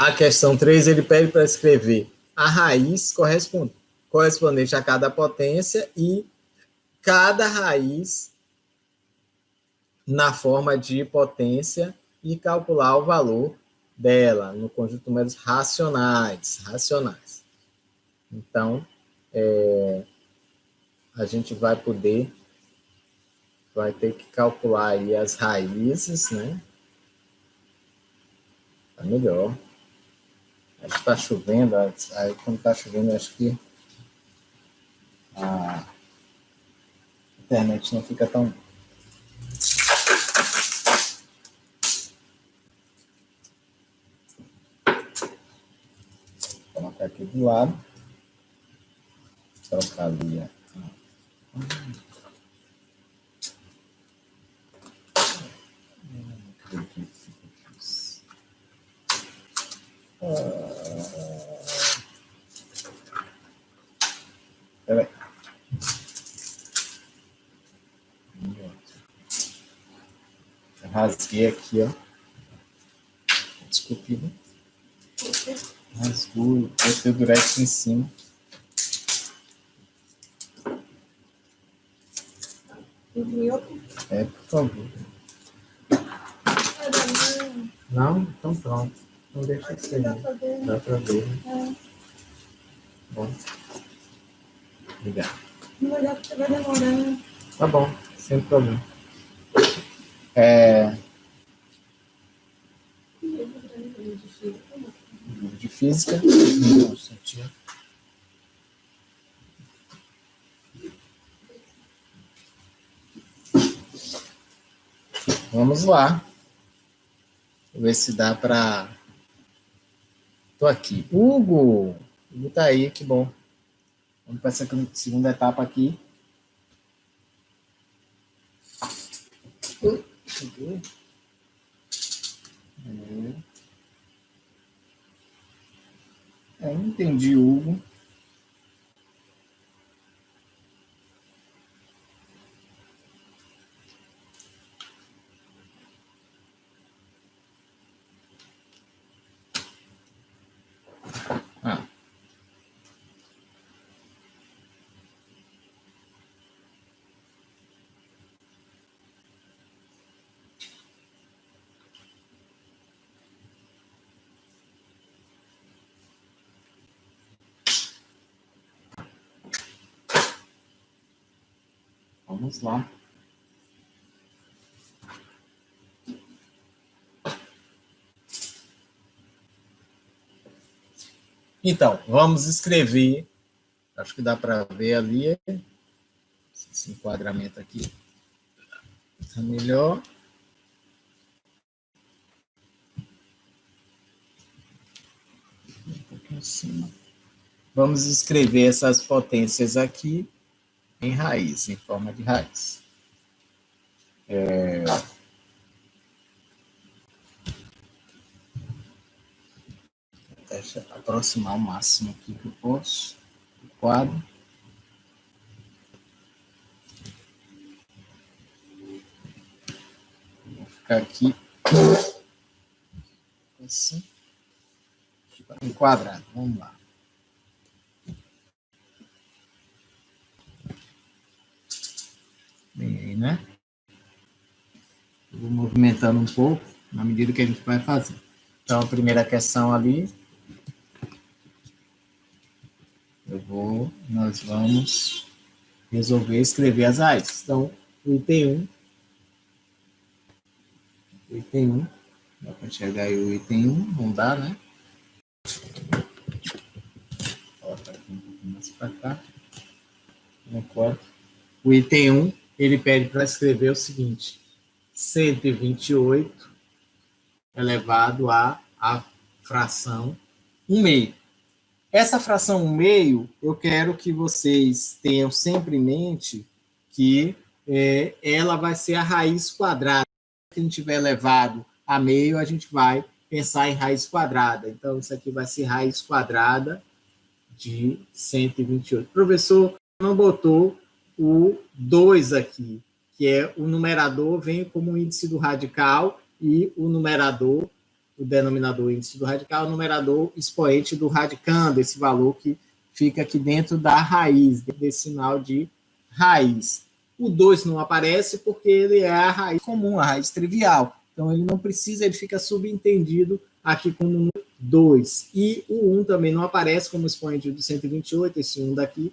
A questão 3, ele pede para escrever a raiz correspondente a cada potência e cada raiz na forma de potência e calcular o valor dela no conjunto de números racionais. Então, a gente vai ter que calcular aí as raízes, né? Tá melhor. Acho que está chovendo, aí quando está chovendo, acho que a internet não fica tão... Vou colocar aqui do lado. Trocar ali. Peraí. Eu rasguei aqui, ó. Desculpe, né? Rasgou, botei o durex em cima. É, por favor. Não? Então pronto. Não deixa de ser. Dá pra ver. Né? Bom. Obrigado. Não vai dar porque vai demorar, né? Tá bom, sem problema. Livro de física. Vamos lá. Vou ver se dá para... Tô aqui. Hugo tá aí, que bom. Vamos para essa segunda etapa aqui. Deixa eu ver. Eu não entendi, Hugo. Vamos lá. Então, vamos escrever. Acho que dá para ver ali. Esse enquadramento aqui está melhor. Um pouquinho acima. Vamos escrever essas potências aqui em raiz, em forma de raiz. Deixa eu aproximar o máximo aqui que eu posso. O quadro. Vou ficar aqui. Assim. Enquadrado. Vamos lá. Bem aí, né? Eu vou movimentando um pouco na medida que a gente vai fazer. Então, a primeira questão ali. Nós vamos resolver escrever as raízes. Então, o item 1. Dá para enxergar aí o item 1, não dá, né? Coloca aqui um pouquinho mais para cá. Não corta. O item 1, ele pede para escrever o seguinte: 128 elevado à fração 1/2. Essa fração 1/2, eu quero que vocês tenham sempre em mente que ela vai ser a raiz quadrada. Se a gente tiver elevado a meio, a gente vai pensar em raiz quadrada. Então, isso aqui vai ser raiz quadrada de 128. O professor não botou o 2 aqui, que é o numerador, vem como índice do radical, e o numerador o denominador índice do radical, o numerador expoente do radicando, esse valor que fica aqui dentro da raiz, desse sinal de raiz. O 2 não aparece porque ele é a raiz comum, a raiz trivial. Então, ele não precisa, ele fica subentendido aqui como número 2. E o 1 também não aparece como expoente do 128, esse 1 daqui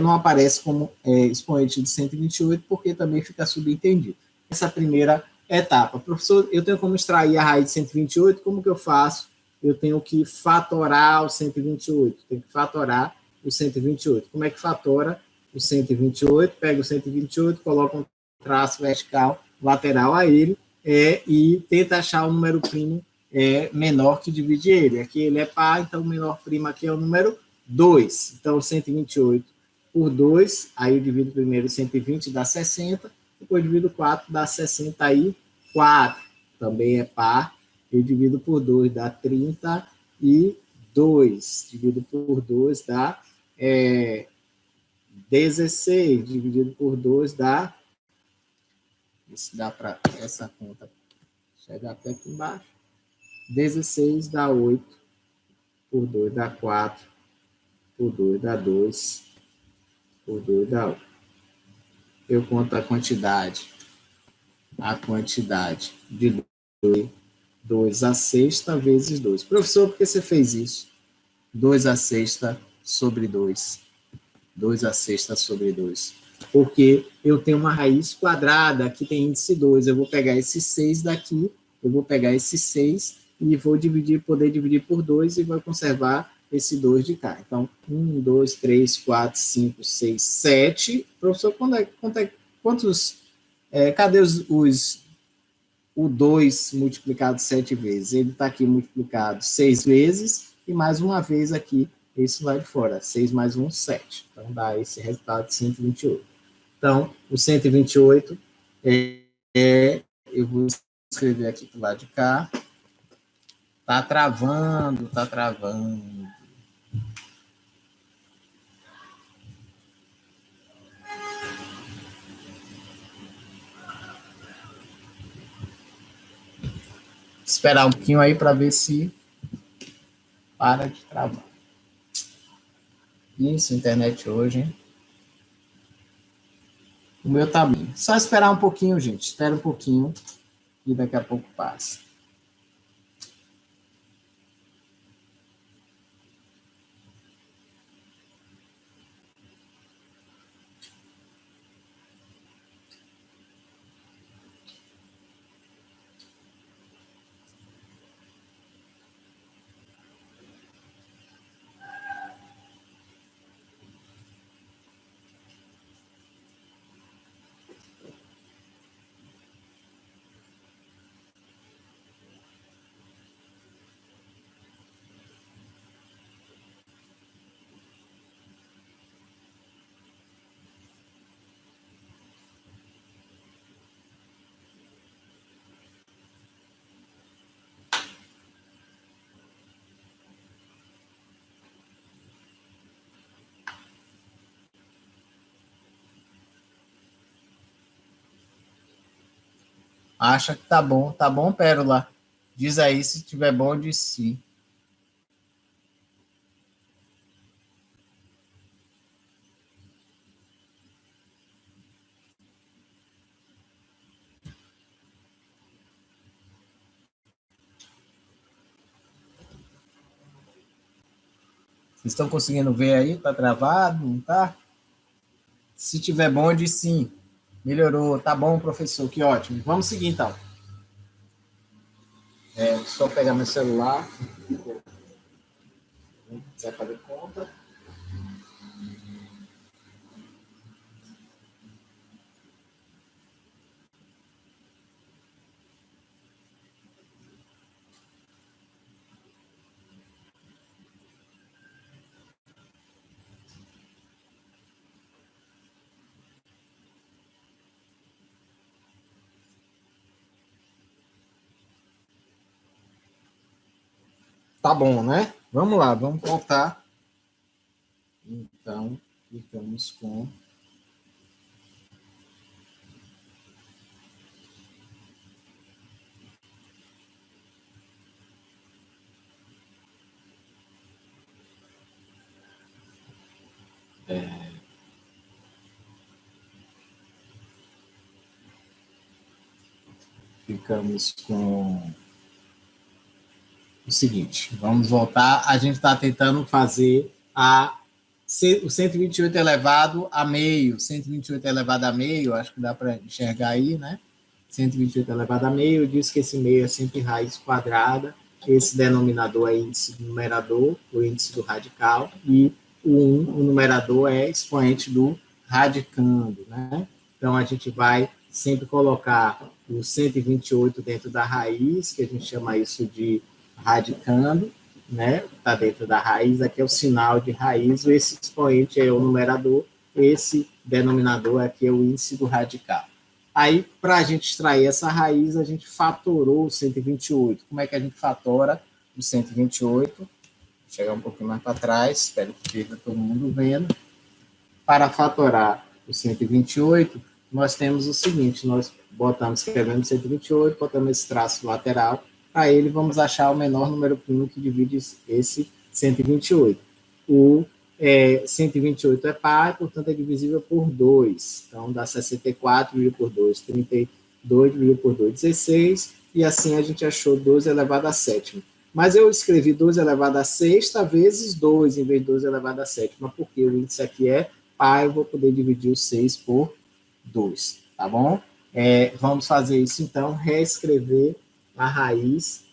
não aparece como expoente de 128, porque também fica subentendido. Essa primeira etapa. Professor, eu tenho como extrair a raiz de 128, como que eu faço? Eu tenho que fatorar o 128. Tenho que fatorar o 128. Como é que fatora o 128? Pega o 128, coloca um traço vertical lateral a ele e tenta achar o número primo menor que divide ele. Aqui ele é par, então o menor primo aqui é o número 2. Então, 128 por 2, aí eu divido primeiro 120, dá 60, depois divido 4, dá 64. Também é par, eu divido por 2, dá 32. Divido por 2, dá 16. Dividido por 2, dá... Isso dá para essa conta chegar até aqui embaixo. 16 dá 8, por 2 dá 4, por 2 dá 2, por 2 dá 1. Eu conto a quantidade de 2 a sexta vezes 2. Professor, por que você fez isso? 2 a sexta sobre 2. 2 a sexta sobre 2. Porque eu tenho uma raiz quadrada, que tem índice 2. Eu vou pegar esse 6 daqui, eu vou pegar esse 6 e vou poder dividir por 2 e vou conservar esse 2 de cá. Então, 1, 2, 3, 4, 5, 6, 7. Professor, quantos... cadê o 2 multiplicado 7 vezes? Ele está aqui multiplicado 6 vezes e mais uma vez aqui, isso vai de fora. 6 mais 1, 7. Então, dá esse resultado de 128. Então, o 128 eu vou escrever aqui para o lado de cá. Está travando, está travando. Esperar um pouquinho aí para ver se para de travar. Isso, internet hoje, hein? O meu tá bem. Só esperar um pouquinho, gente. Espera um pouquinho e daqui a pouco passa. Acha que tá bom, Pérola? Diz aí se tiver bom, diz sim. Vocês estão conseguindo ver aí? Tá travado? Não tá? Se tiver bom, diz sim. Melhorou. Tá bom, professor. Que ótimo. Vamos seguir, então. Só pegar meu celular. Você vai fazer conta. Tá bom, né? Vamos lá, vamos voltar. Então, ficamos com... Ficamos com o seguinte, vamos voltar, a gente está tentando fazer o 128 elevado a meio, 128 elevado a meio, acho que dá para enxergar aí, né? 128 elevado a meio, diz que esse meio é sempre raiz quadrada, esse denominador é índice do numerador, o índice do radical, e o numerador é expoente do radicando, né? Então, a gente vai sempre colocar o 128 dentro da raiz, que a gente chama isso de radicando, né? Está dentro da raiz, aqui é o sinal de raiz, esse expoente é o numerador, esse denominador aqui é o índice do radical. Aí, para a gente extrair essa raiz, a gente fatorou o 128. Como é que a gente fatora o 128? Vou chegar um pouquinho mais para trás, espero que esteja todo mundo vendo. Para fatorar o 128, nós temos o seguinte, nós escrevemos 128, botamos esse traço lateral, para ele vamos achar o menor número primo que divide esse 128. O 128 é par, portanto é divisível por 2. Então dá 64 dividido por 2, 32 dividido por 2, 16, e assim a gente achou 12 elevado a sétima. Mas eu escrevi 12 elevado a sexta vezes 2, em vez de 12 elevado a sétima, porque o índice aqui é par, eu vou poder dividir o 6 por 2, tá bom? Vamos fazer isso então, reescrever a raiz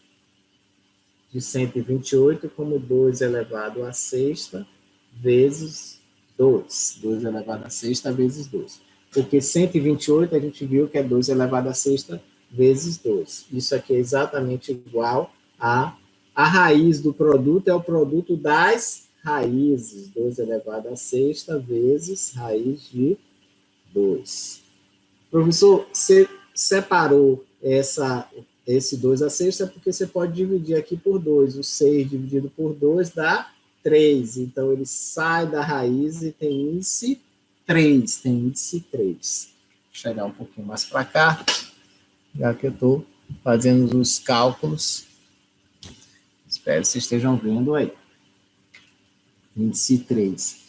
de 128 como 2 elevado a sexta vezes 2. 2 elevado a sexta vezes 2. Porque 128 a gente viu que é 2 elevado a sexta vezes 2. Isso aqui é exatamente igual a raiz do produto, é o produto das raízes. 2 elevado a sexta vezes raiz de 2. Professor, você separou esse 2 a sexta porque você pode dividir aqui por 2. O 6 dividido por 2 dá 3. Então, ele sai da raiz e tem índice 3. Tem índice 3. Vou chegar um pouquinho mais para cá, já que eu estou fazendo os cálculos. Espero que vocês estejam vendo aí. Índice 3.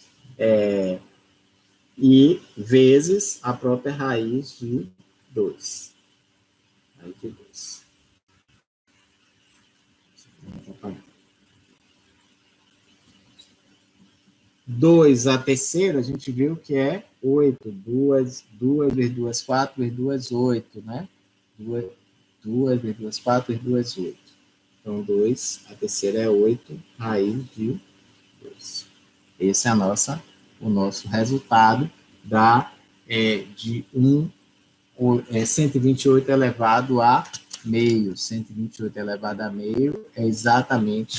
E vezes a própria raiz de 2. Raiz de 2. 2 a terceira, a gente viu que é 8. 2 vezes 2, 4 vezes 2, 8, né? 2 vezes 2, 4 vezes 2, 8. Então, 2 a terceira é 8, raiz de 2. Esse é o nosso resultado de 128 elevado a meio. 128 elevado a meio é exatamente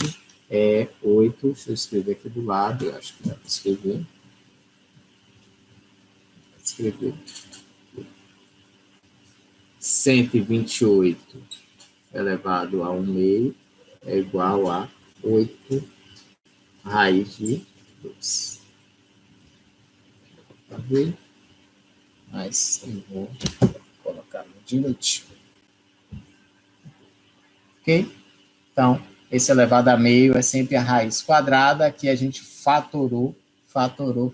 8. Deixa eu escrever aqui do lado, eu acho que dá para escrever. Escrever. 128 elevado a 1 meio é igual a 8 raiz de 2. Para ver, mas eu vou colocar no direitinho. Ok? Então, esse elevado a meio é sempre a raiz quadrada que a gente fatorou,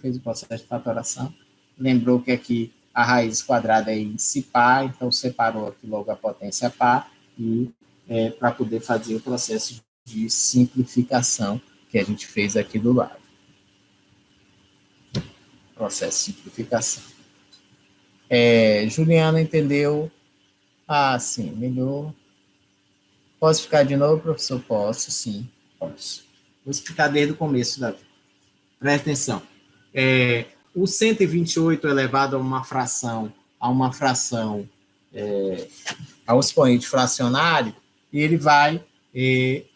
fez o processo de fatoração. Lembrou que aqui a raiz quadrada é índice par, então separou aqui logo a potência par, e para poder fazer o processo de simplificação que a gente fez aqui do lado. Processo de simplificação. Juliana entendeu? Sim, melhor. Posso ficar de novo, professor? Posso, sim, posso. Vou explicar desde o começo, Davi. Presta atenção. O 128 elevado a uma fração, ao expoente fracionário, ele vai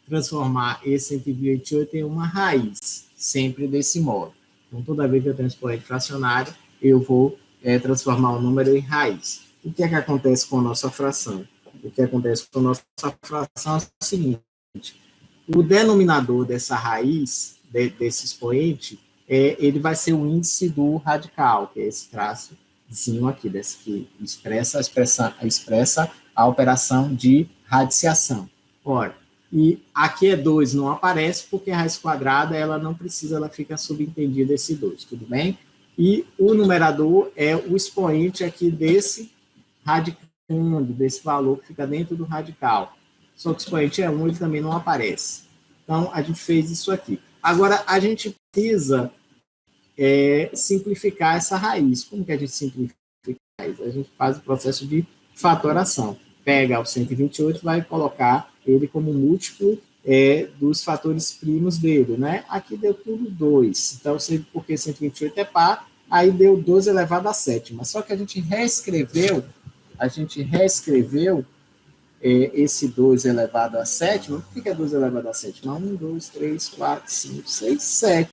transformar esse 128 em uma raiz, sempre desse modo. Então, toda vez que eu tenho um expoente fracionário, eu vou transformar o número em raiz. O que é que acontece com a nossa fração? O que acontece com a nossa fração é o seguinte: o denominador dessa raiz, desse expoente, ele vai ser o índice do radical, que é esse traçozinho aqui, desse que expressa a operação de radiciação. Ora, E aqui é 2, não aparece, porque a raiz quadrada, ela não precisa, ela fica subentendida esse 2, tudo bem? E o numerador é o expoente aqui desse radicando, desse valor que fica dentro do radical. Só que o expoente é 1, ele também não aparece. Então, a gente fez isso aqui. Agora, a gente precisa simplificar essa raiz. Como que a gente simplifica a raiz? A gente faz o processo de fatoração. Pega o 128 e vai colocar ele como múltiplo dos fatores primos dele, né? Aqui deu tudo 2. Então, porque 128 é par, aí deu 12 elevado a sétima. Só que a gente reescreveu esse 2 elevado a sétima. Por que é 2 elevado a sétima? 1, 2, 3, 4, 5, 6, 7.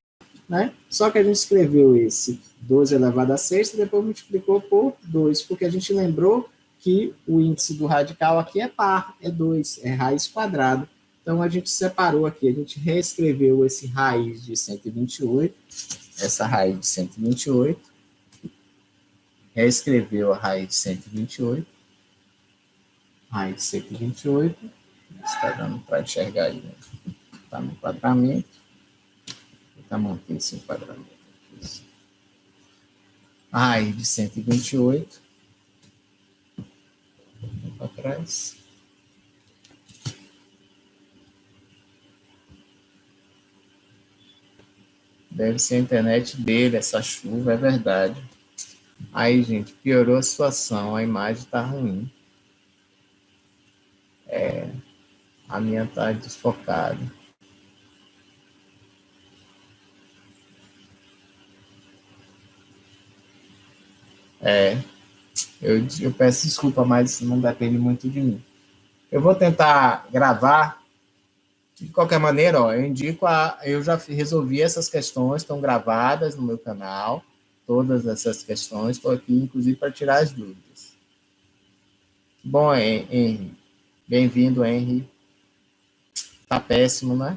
Né? Só que a gente escreveu esse 12 elevado a sexta e depois multiplicou por 2, porque a gente lembrou que o índice do radical aqui é par, é 2, é raiz quadrada. Então, a gente separou aqui, a gente reescreveu esse raiz de 128, essa raiz de 128, reescreveu a raiz de 128, raiz de 128, está dando para enxergar aí, né? Está no enquadramento, vou manter esse enquadramento aqui. A raiz de 128, para trás. Deve ser a internet dele, essa chuva, é verdade. Aí, gente, piorou a situação, a imagem está ruim. A minha está desfocada. Eu peço desculpa, mas não depende muito de mim. Eu vou tentar gravar. De qualquer maneira, ó, eu já resolvi essas questões, estão gravadas no meu canal, todas essas questões, estou aqui, inclusive, para tirar as dúvidas. Bom, Henry, bem-vindo, Henry. Tá péssimo, né?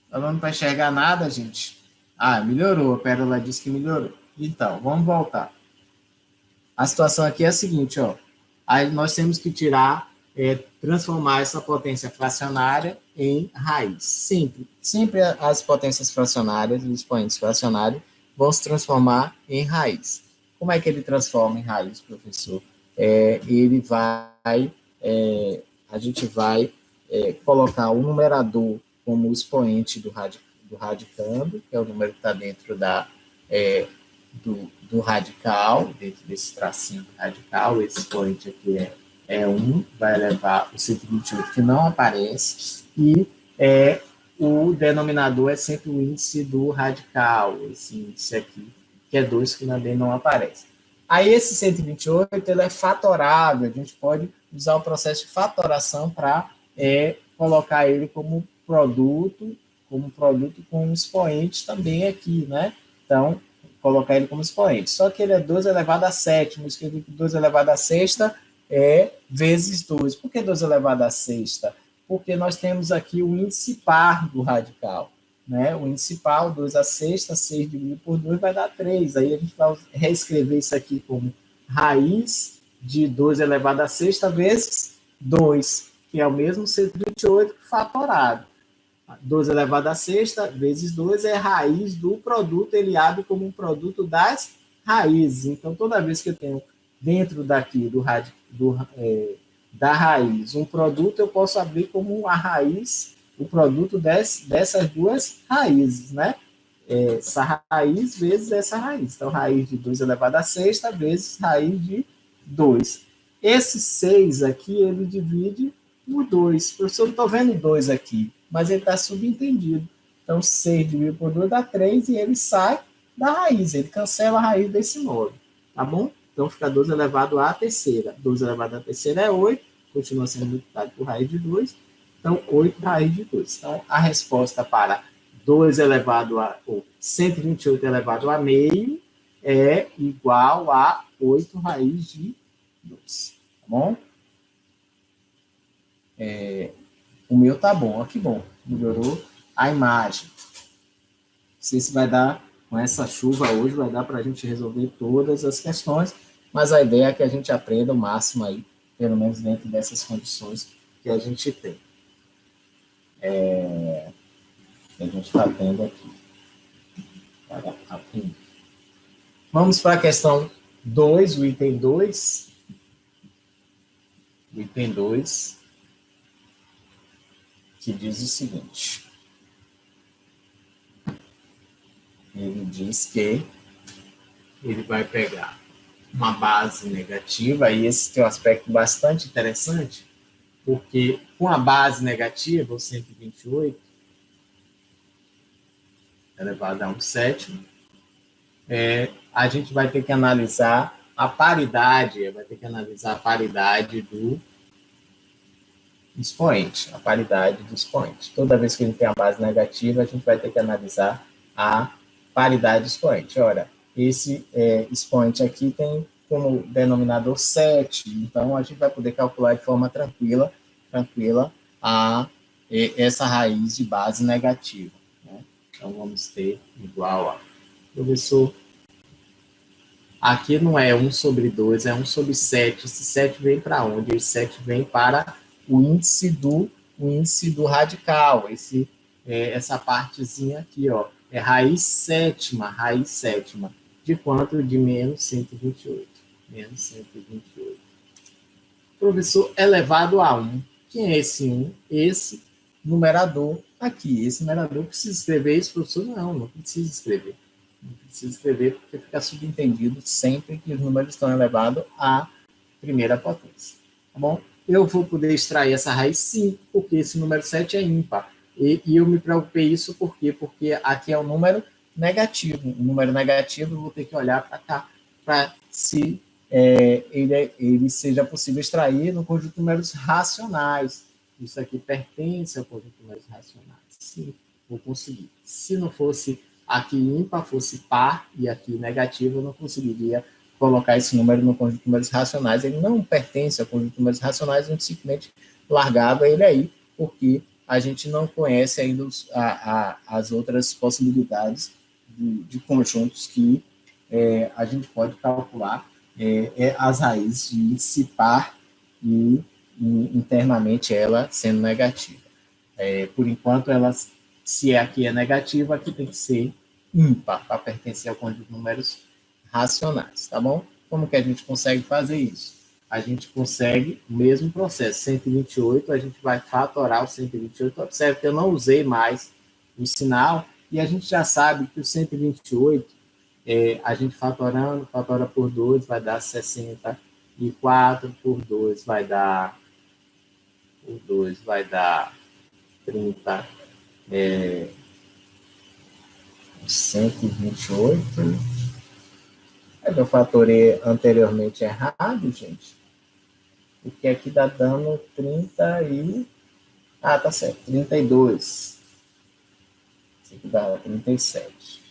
Tá dando para enxergar nada, gente? Ah, melhorou, a Pérola disse que melhorou. Então, vamos voltar. A situação aqui é a seguinte, ó. Aí nós temos que transformar essa potência fracionária em raiz. Sempre as potências fracionárias, os expoentes fracionários, vão se transformar em raiz. Como é que ele transforma em raiz, professor? A gente vai colocar o numerador como o expoente do radicando, que é o número que está dentro do radical, dentro desse tracinho do radical. Esse expoente aqui é 1, vai levar o 128, que não aparece, e o denominador é sempre o índice do radical, esse índice aqui, que é 2, que também não aparece. Aí esse 128, ele é fatorável, a gente pode usar o processo de fatoração para colocar ele como produto com expoente também aqui, né? Então, colocar ele como expoente. Só que ele é 2 elevado a sétima, eu escrevi que 2 elevado a sexta vezes 2. Por que 2 elevado a sexta? Porque nós temos aqui o índice par do radical, né? O índice par, 2 a sexta, 6 dividido por 2 vai dar 3. Aí a gente vai reescrever isso aqui como raiz de 2 elevado a sexta vezes 2, que é o mesmo 128 fatorado. 2 elevado a sexta vezes 2 é raiz do produto, ele abre como um produto das raízes. Então, toda vez que eu tenho dentro daqui da raiz um produto, eu posso abrir como a raiz, o produto dessas duas raízes, né? Essa raiz vezes essa raiz. Então, raiz de 2 elevado a sexta vezes raiz de 2. Esse 6 aqui, ele divide por 2. Professor, eu não estou vendo 2 aqui, mas ele está subentendido. Então, 6 dividido por 2 dá 3 e ele sai da raiz, ele cancela a raiz desse modo, tá bom? Então, fica 12 elevado à terceira. 12 elevado à terceira é 8, continua sendo multiplicado por raiz de 2. Então, 8 raiz de 2. Então, a resposta para 2 elevado a, ou 128 elevado a meio é igual a 8 raiz de 2. Tá bom? O meu tá bom, ó, que bom. Melhorou a imagem. Não sei se vai dar, com essa chuva hoje, vai dar para a gente resolver todas as questões, mas a ideia é que a gente aprenda o máximo aí, pelo menos dentro dessas condições que a gente tem. A gente está tendo aqui. Vamos para a questão 2, o item 2. O item 2, que diz o seguinte. Ele diz que ele vai pegar uma base negativa, e esse tem um aspecto bastante interessante, porque com a base negativa, o 128, elevado a 1/7, a gente vai ter que analisar a paridade do expoente, a paridade do expoente. Toda vez que a gente tem a base negativa, a gente vai ter que analisar a paridade do expoente. Ora, esse expoente aqui tem como denominador 7, então a gente vai poder calcular de forma tranquila essa raiz de base negativa. Né? Então, vamos ter igual a... Professor, aqui não é 1/2, é 1/7. Esse 7 vem para onde? Esse 7 vem para o índice do radical. Essa partezinha aqui, ó, é raiz sétima. De quanto? De menos 128. Menos 128. Professor, elevado a 1. Quem é esse 1? Esse numerador aqui. Esse numerador precisa escrever isso, professor? Não precisa escrever. Não precisa escrever porque fica subentendido sempre que os números estão elevados à primeira potência. Tá bom? Eu vou poder extrair essa raiz sim, porque esse número 7 é ímpar. E eu me preocupei isso por quê? Porque aqui é um número negativo. Um número negativo, eu vou ter que olhar para cá, para se ele seja possível extrair no conjunto de números racionais. Isso aqui pertence ao conjunto de números racionais. Sim, vou conseguir. Se não fosse aqui ímpar, fosse par, e aqui negativo, eu não conseguiria colocar esse número no conjunto de números racionais. Ele não pertence ao conjunto de números racionais, a gente simplesmente largava ele aí, porque a gente não conhece ainda as outras possibilidades de conjuntos que a gente pode calcular as raízes de índice par e internamente ela sendo negativa. Por enquanto, se aqui é negativa, aqui tem que ser ímpar para pertencer ao conjunto de números racionais, tá bom? Como que a gente consegue fazer isso? A gente consegue o mesmo processo, 128, a gente vai fatorar o 128. Observe que eu não usei mais o sinal, e a gente já sabe que o 128, a gente fatora por 2, vai dar 64, por 2 vai dar 30, 128. Eu fatorei anteriormente errado, gente. Porque aqui dá dando 30 e... Ah, tá certo, 32. Isso aqui dá 37.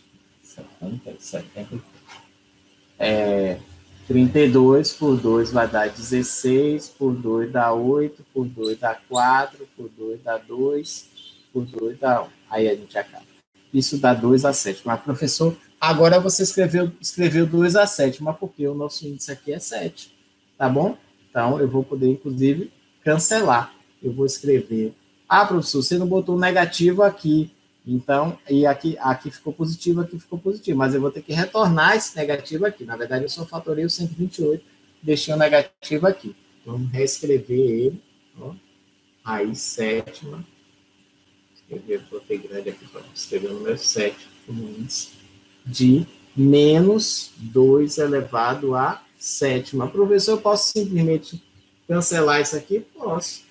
32 por 2 vai dar 16, por 2 dá 8, por 2 dá 4, por 2 dá 2, por 2 dá 1. Aí a gente acaba. Isso dá 2 a 7. Mas, professor, agora você escreveu 2 a 7, mas porque o nosso índice aqui é 7. Tá bom? Então, eu vou poder, inclusive, cancelar. Eu vou escrever... Ah, professor, você não botou negativo aqui. Então, e aqui ficou positivo, mas eu vou ter que retornar esse negativo aqui. Na verdade, eu só fatorei o 128, deixei o negativo aqui. Vamos reescrever ele. Ó, raiz sétima. Botei grande aqui para escrever o número 7, como índice, de menos 2 elevado a sétima. Professor, eu posso simplesmente cancelar isso aqui? Posso.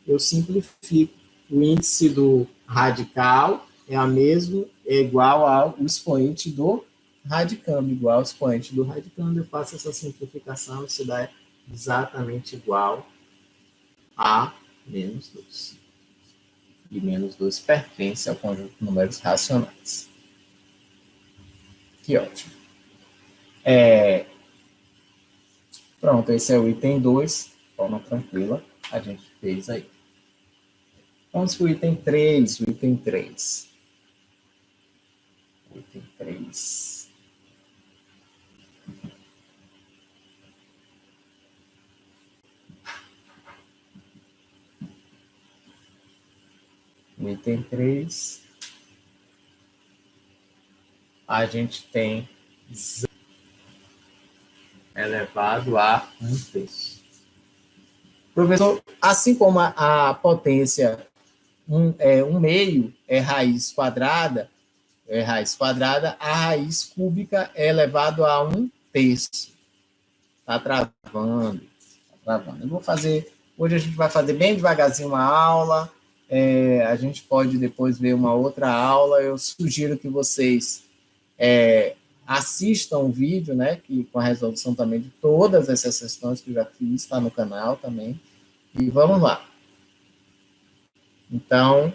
Eu simplifico. O índice do radical é igual ao expoente do radicando. Eu faço essa simplificação, isso dá exatamente igual a menos 2. E menos 2 pertence ao conjunto de números racionais. Que ótimo. Pronto, esse é o item 2, de forma tranquila, a gente fez aí. Vamos para o item 3, O item 3. no item 3, a gente tem elevado a 1/3. Professor, assim como a potência 1/2 é raiz quadrada, a raiz cúbica é elevado a 1/3. Está travando. Eu vou fazer, hoje a gente vai fazer bem devagarzinho uma aula, a gente pode depois ver uma outra aula. Eu sugiro que vocês assistam o vídeo, né, que, com a resolução também de todas essas questões que eu já fiz, está no canal também. E vamos lá. Então,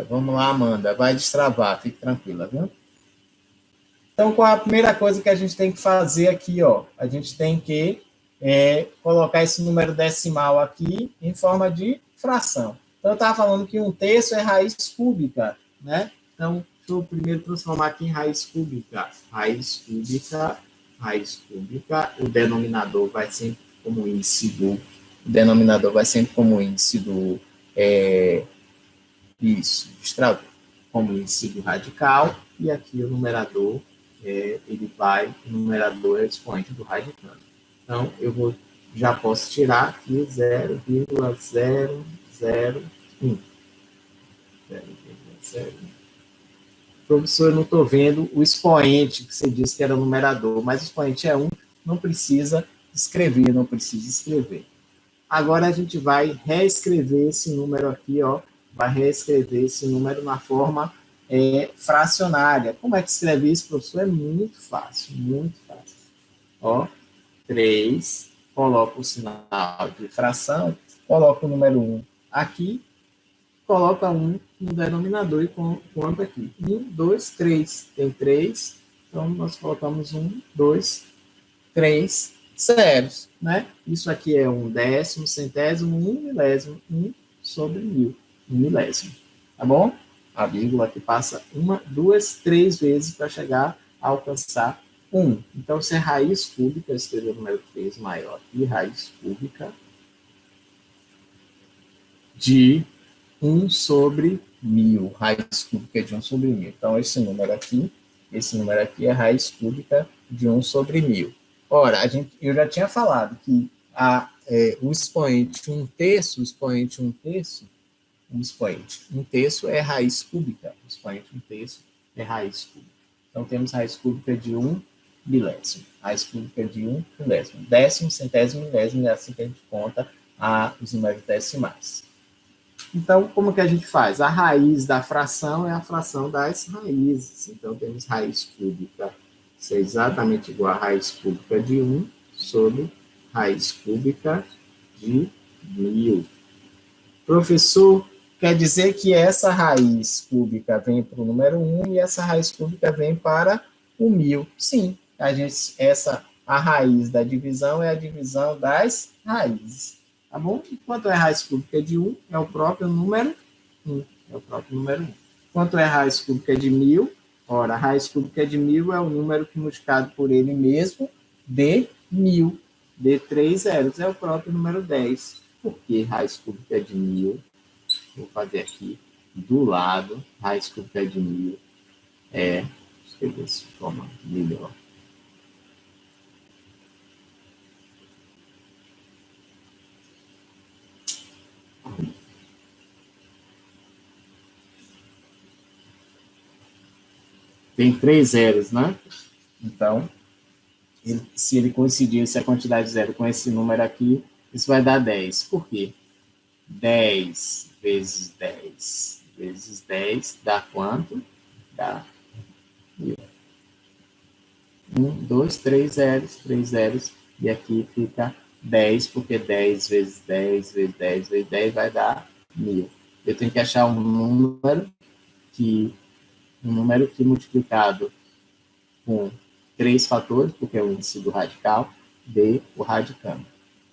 vamos lá, Amanda. Vai destravar, fique tranquila, viu? Então, qual a primeira coisa que a gente tem que fazer aqui? Ó? A gente tem que colocar esse número decimal aqui em forma de fração. Então, eu estava falando que 1/3 é raiz cúbica, né? Então, deixa eu primeiro transformar aqui em raiz cúbica. Raiz cúbica, o denominador vai sempre como índice do... extrator, como índice do radical, e aqui o numerador, o numerador é o expoente do radicando. Então, já posso tirar aqui 0,001. 0,01. Professor, eu não estou vendo o expoente, que você disse que era o numerador, mas o expoente é 1, não precisa escrever. Agora a gente vai reescrever esse número aqui, ó, na forma fracionária. Como é que escreve isso, professor? É muito fácil, muito fácil. Ó, 3, coloca o sinal de fração, coloca o número 1 aqui, coloca 1 no denominador e conta aqui. 1, 2, 3. Tem 3, então nós colocamos 1, 2, 3 zeros, né? Isso aqui é 1/10, centésimo, 1/1000, 1 sobre 1000, 1 milésimo, tá bom? A vírgula que passa 1, 2, 3 vezes para chegar a alcançar 1. Então, se é raiz cúbica, escrever o número 3 maior e raiz cúbica de 1 sobre 1000. Raiz cúbica de 1 sobre 1000. Então, esse número aqui é raiz cúbica de 1 sobre 1000. Ora, eu já tinha falado que o expoente 1/3, é raiz cúbica. O expoente 1/3 é raiz cúbica. Então, temos raiz cúbica de 1 milésimo. Raiz cúbica de 1 milésimo. Décimo, centésimo, milésimo, é assim que a gente conta os números decimais. Então, como que a gente faz? A raiz da fração é a fração das raízes. Então, temos raiz cúbica, isso é exatamente igual a raiz cúbica de 1 sobre raiz cúbica de 1000. Professor, quer dizer que essa raiz cúbica vem para o número 1 e essa raiz cúbica vem para o 1000. Sim, a raiz da divisão é a divisão das raízes. Tá bom? E quanto é a raiz cúbica de 1? É o próprio número 1. Quanto é a raiz cúbica de 1000? Ora, a raiz cúbica de 1000 é o número que multiplicado por ele mesmo de 1000. De 3 zeros é o próprio número 10. Por que raiz cúbica de 1000? Vou fazer aqui do lado. Raiz cúbica de 1000 escrever de forma melhor. Tem 3 zeros, né? Então, se ele coincidir, se a quantidade de zero com esse número aqui, isso vai dar 10. Por quê? 10 vezes 10 dá quanto? Dá 1000. 1, 2, 3 zeros, e aqui fica 10, porque 10 vezes 10 vezes 10 vezes 10 vai dar 1000. Eu tenho que achar um número que multiplicado com 3 fatores, porque é o índice do radical, dê o radicando.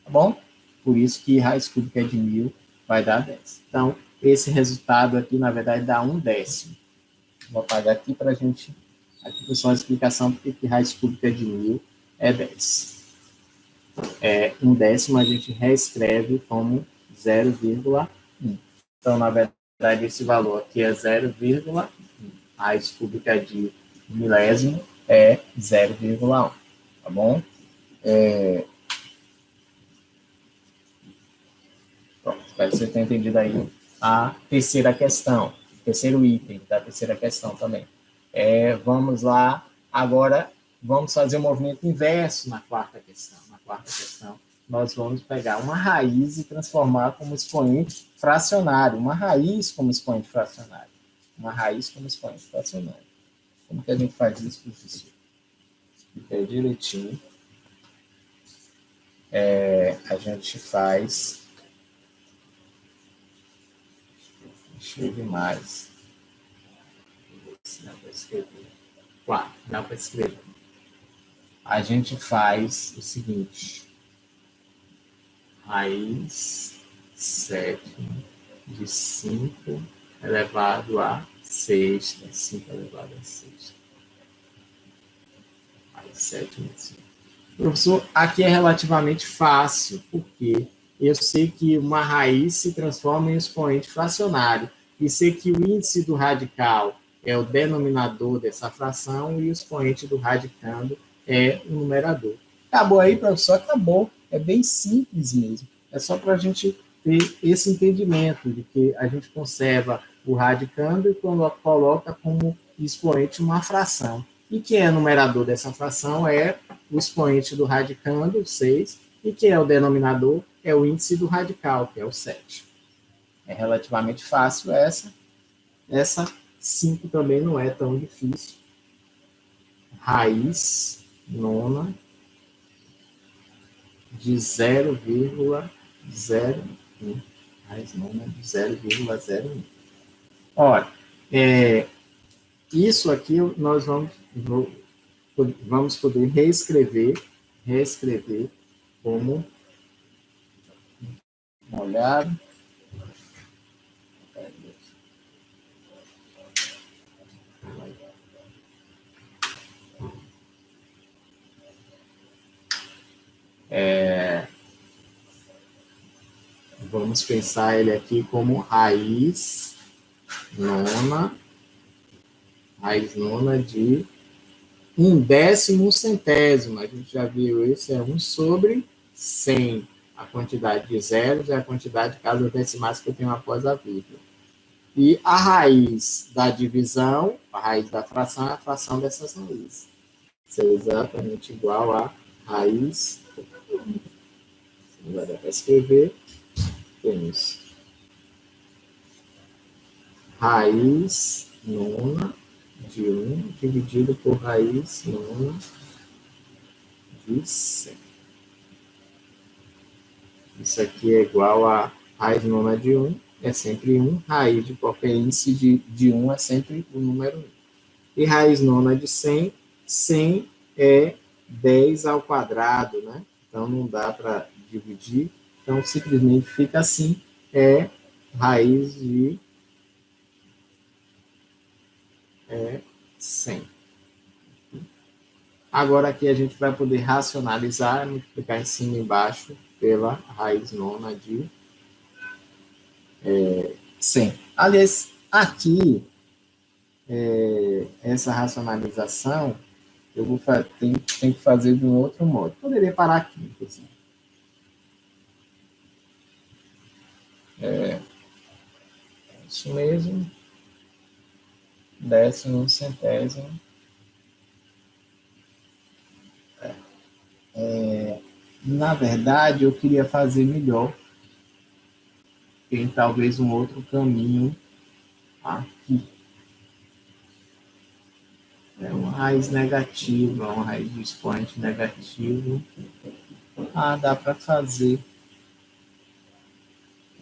Tá bom? Por isso que raiz cúbica de 1000 vai dar 10. Então, esse resultado aqui, na verdade, dá 1/10. Vou apagar aqui para a gente... Aqui foi só uma explicação porque que raiz cúbica de 1000 é 10. 1/10 a gente reescreve como 0,10. Então, na verdade, esse valor aqui é 0,1. A raiz cúbica de milésimo é 0,1. Tá bom? Pronto, espero que você tenha entendido aí a terceira questão, terceiro item da terceira questão também. Vamos lá, agora vamos fazer o movimento inverso na quarta questão. Na quarta questão, nós vamos pegar uma raiz e transformar como expoente fracionário, uma raiz como expoente fracionário. Uma raiz como expoente fracionário. Como que a gente faz isso, professor? Expliquei direitinho. A gente faz... Deixa demais. Dá para escrever. Claro, dá para escrever. A gente faz o seguinte. Raiz sétima de 5 elevado a sexta. 5 elevado a sexta. Raiz sétima de 5. Professor, aqui é relativamente fácil, porque eu sei que uma raiz se transforma em expoente fracionário, e sei que o índice do radical é o denominador dessa fração e o expoente do radicando é o numerador. Acabou aí, professor? Acabou. É bem simples mesmo. É só para a gente ter esse entendimento de que a gente conserva o radicando e coloca como expoente uma fração. E quem é numerador dessa fração é o expoente do radicando, 6, e quem é o denominador é o índice do radical, que é o 7. É relativamente fácil essa. Essa 5 também não é tão difícil. Raiz nona de 0,01. Raiz nona de 0,01. Olha, isso aqui nós vamos poder reescrever como uma olhada. Vamos pensar ele aqui como raiz nona de 1/10 centésimo. A gente já viu isso, é 1 sobre 100. A quantidade de zeros é a quantidade de casas decimais que eu tenho após a vírgula. E a raiz da divisão, a raiz da fração, é a fração dessas raízes. Isso é exatamente igual a raiz. Não vai dar para escrever. Temos raiz nona de 1 dividido por raiz nona de 100. Isso aqui é igual a raiz nona de 1, é sempre 1. Raiz de qualquer índice de 1 é sempre o número 1. E raiz nona de 100, 100 é 10 ao quadrado, né? Então, não dá para dividir. Então, simplesmente fica assim, raiz de 100. Agora, aqui a gente vai poder racionalizar, multiplicar em cima e embaixo pela raiz nona de 100. Aliás, aqui, essa racionalização, eu tenho que fazer de um outro modo. Poderia parar aqui, inclusive. Isso mesmo. Décimo, centésimo. Na verdade, eu queria fazer melhor. Tem talvez um outro caminho aqui. É uma raiz negativa, uma raiz de expoente negativo. Dá para fazer.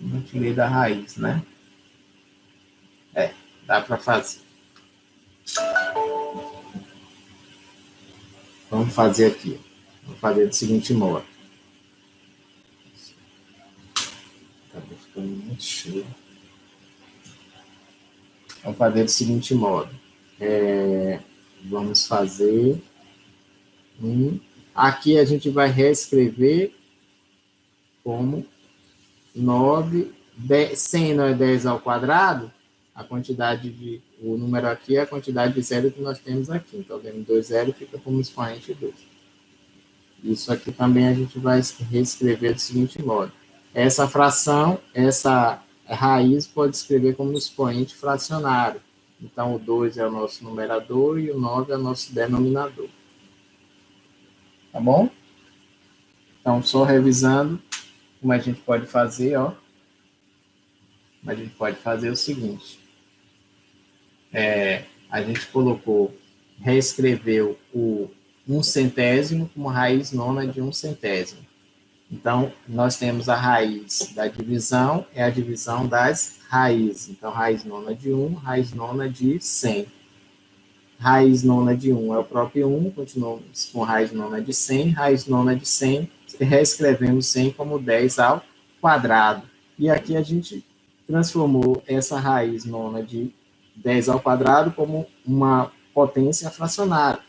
Não tirei da raiz, né? Dá para fazer. Vamos fazer aqui. Vamos fazer do seguinte modo. Acabou ficando muito cheio. Vamos fazer do seguinte modo. Vamos fazer aqui a gente vai reescrever como 9 100 não é 10 ao quadrado, a quantidade o número aqui é a quantidade de zero que nós temos aqui. Então, temos 2 zero fica como expoente 2. Isso aqui também a gente vai reescrever do seguinte modo. Essa fração, essa raiz pode escrever como expoente fracionário. Então, o 2 é o nosso numerador e o 9 é o nosso denominador. Tá bom? Então, só revisando como a gente pode fazer, ó. A gente pode fazer o seguinte. A gente reescreveu o 1/100º como raiz nona de 1/100º. Então, nós temos a raiz da divisão, é a divisão das raízes. Então, raiz nona de 1, raiz nona de 100. Raiz nona de 1 é o próprio 1, continuamos com raiz nona de 100. Raiz nona de 100, reescrevemos 100 como 10 ao quadrado. E aqui a gente transformou essa raiz nona de 10 ao quadrado como uma potência fracionária.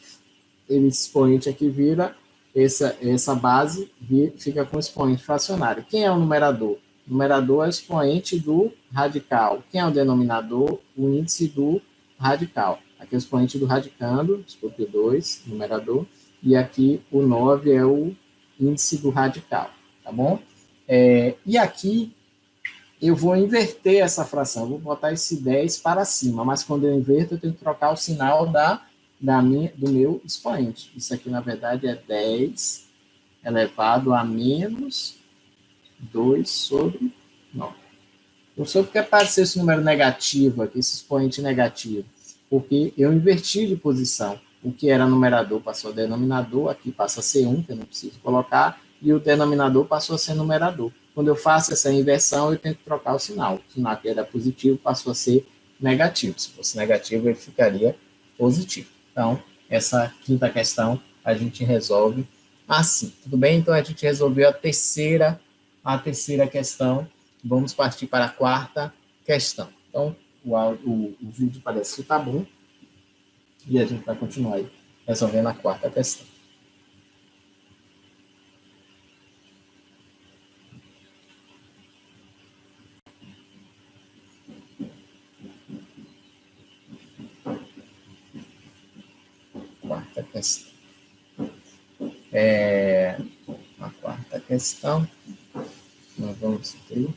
Esse expoente aqui vira, essa base fica com expoente fracionário. Quem é o numerador? O numerador é o expoente do radical. Quem é o denominador? O índice do radical. Aqui é o expoente do radicando, desculpe, 2, numerador, e aqui o 9 é o índice do radical, tá bom? E aqui eu vou inverter essa fração, eu vou botar esse 10 para cima, mas quando eu inverto, eu tenho que trocar o sinal do meu expoente. Isso aqui, na verdade, é 10 elevado a menos 2 sobre 9. Não sei porque apareceu esse número negativo aqui, esse expoente negativo, porque eu inverti de posição. O que era numerador passou a denominador, aqui passa a ser 1, que eu não preciso colocar, e o denominador passou a ser numerador. Quando eu faço essa inversão, eu tenho que trocar o sinal. O sinal que era positivo passou a ser negativo. Se fosse negativo, ele ficaria positivo. Então, essa quinta questão a gente resolve assim. Tudo bem? Então, a gente resolveu a terceira questão. Vamos partir para a quarta questão. Então, o vídeo parece que está bom. E a gente vai continuar aí, resolvendo a quarta questão. Quarta questão. A quarta questão, nós vamos ter...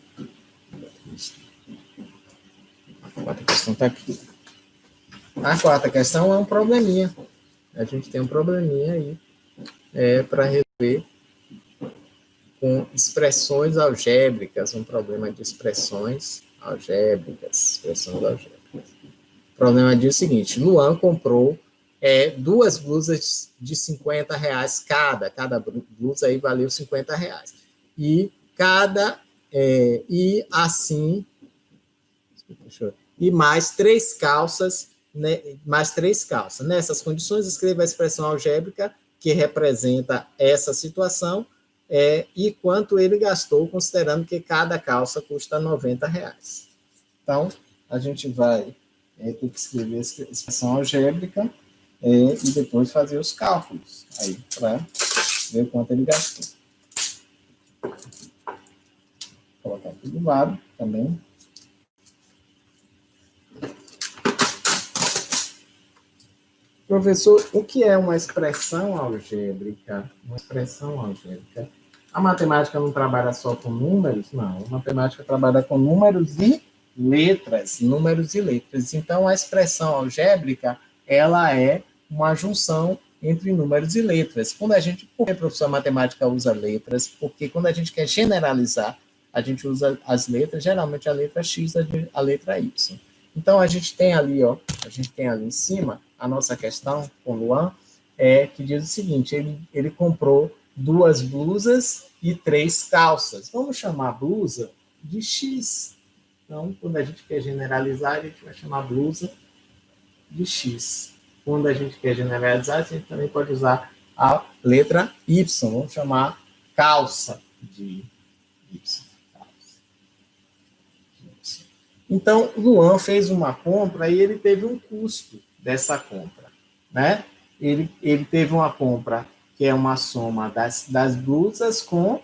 A quarta questão está aqui. A quarta questão é um probleminha. A gente tem um probleminha aí para resolver com expressões algébricas, um problema de expressões algébricas. O problema diz o seguinte: Luan comprou 2 blusas de R$50 cada. Cada blusa aí valeu R$50. E mais 3 calças, né, Nessas condições, escreva a expressão algébrica que representa essa situação e quanto ele gastou, considerando que cada calça custa R$90. Então, a gente vai ter que escrever a expressão algébrica e depois fazer os cálculos aí para ver quanto ele gastou. Vou colocar aqui do lado também. Professor, o que é uma expressão algébrica? Uma expressão algébrica. A matemática não trabalha só com números? Não, a matemática trabalha com números e letras. Então, a expressão algébrica, ela é uma junção entre números e letras. Por que a professora matemática usa letras? Porque quando a gente quer generalizar, a gente usa as letras, geralmente a letra X, a letra Y. Então, a gente tem ali em cima, a nossa questão com o Luan, que diz o seguinte: ele comprou 2 blusas e 3 calças. Vamos chamar a blusa de X. Então, quando a gente quer generalizar, a gente vai chamar a blusa de X. Quando a gente quer generalizar, a gente também pode usar a letra Y. Vamos chamar calça de Y. Então, Luan fez uma compra e ele teve um custo dessa compra, né? Ele teve uma compra que é uma soma das blusas com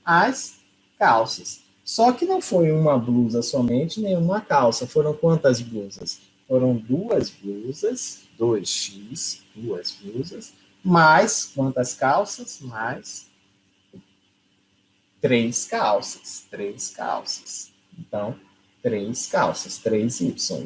as calças. Só que não foi uma blusa somente, nem uma calça. Foram quantas blusas? Foram 2 blusas, 2x, 2 blusas, mais quantas calças? Mais 3 calças. Então, 3 calças, 3Y.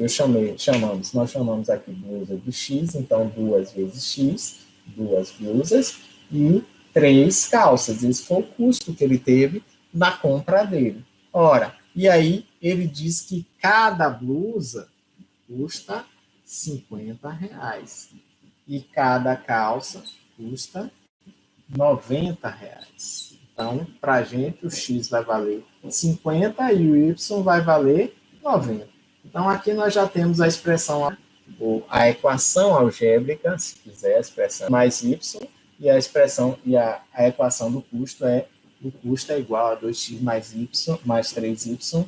Nós chamamos aqui blusa de X, então 2 vezes X, 2 blusas e 3 calças. Esse foi o custo que ele teve na compra dele. Ora, e aí ele diz que cada blusa custa R$ 50 e cada calça custa R$ 90. Então, para a gente, o X vai valer 50 e o Y vai valer 90. Então, aqui nós já temos a expressão, a equação algébrica, se quiser, a expressão mais Y, e a expressão e a equação do custo o custo é igual a 2x mais Y mais 3Y,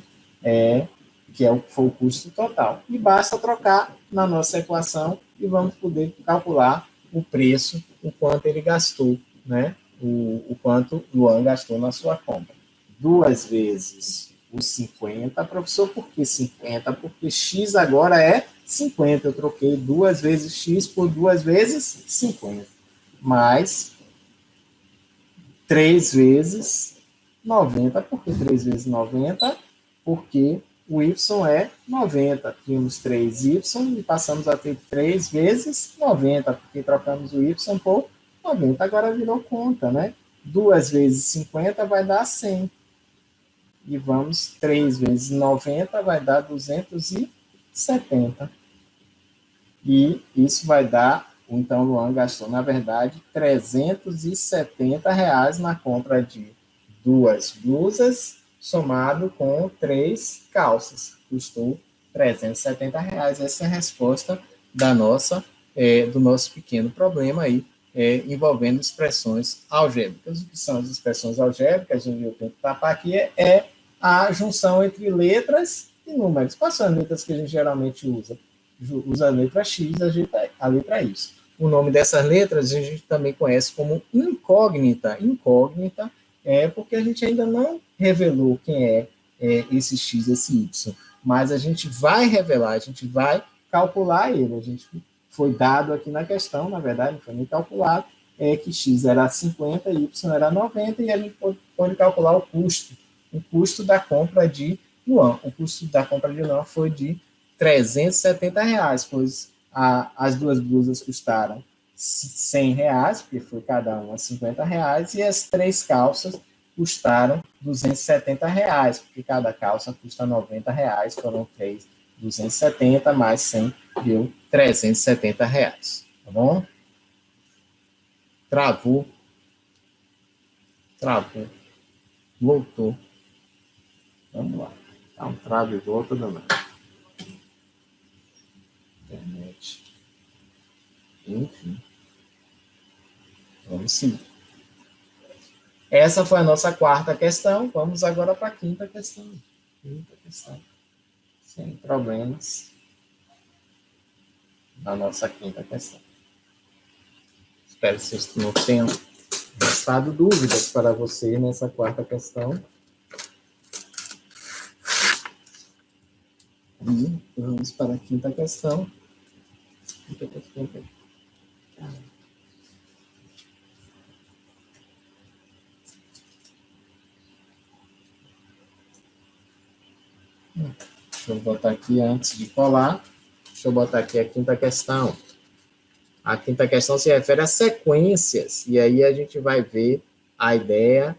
que foi o custo total. E basta trocar na nossa equação e vamos poder calcular o preço, o quanto ele gastou, né? O quanto Luan gastou na sua compra. 2 vezes os 50, professor, por que 50? Porque X agora é 50. Eu troquei 2 vezes X por 2 vezes 50. Mais 3 vezes 90. Por que 3 vezes 90? Porque o Y é 90. Tínhamos 3Y e passamos a ter 3 vezes 90, porque trocamos o Y por 90. Agora virou conta, né? 2 vezes 50 vai dar 100. E vamos, 3 vezes 90 vai dar 270. E isso vai dar, então o Luan gastou, na verdade, R$ 370 na compra de 2 blusas, somado com 3 calças. Custou R$ 370. Essa é a resposta da do nosso pequeno problema aí, envolvendo expressões algébricas. O que são as expressões algébricas? Eu tenho que tapar aqui, é a junção entre letras e números. Quais são as letras que a gente geralmente usa? Usa a letra X, a letra Y. O nome dessas letras a gente também conhece como incógnita. Incógnita é porque a gente ainda não revelou quem é esse X, esse Y. Mas a gente vai revelar, a gente vai calcular ele. A gente foi dado aqui na questão, na verdade, não foi nem calculado, que X era 50 e Y era 90, e a gente pode calcular o custo da compra de Luan. O custo da compra de Luan foi de R$ 370, pois as 2 blusas custaram R$ 100, porque foi cada uma R$ 50, e as 3 calças custaram R$ 270, porque cada calça custa R$ 90, foram 270 mais 100 deu R$ 370, tá bom? Travou, voltou. Vamos lá. Dá um trava e volta danado. Internet. Enfim. Vamos seguir. Essa foi a nossa 4ª questão. Vamos agora para a 5ª questão. 5ª questão. Sem problemas. Na nossa 5ª questão. Espero que vocês não tenham restado dúvidas para você nessa 4ª questão. E vamos para a 5ª questão. Deixa eu botar aqui antes de colar. Deixa eu botar aqui a 5ª questão. A 5ª questão se refere a sequências. E aí a gente vai ver a ideia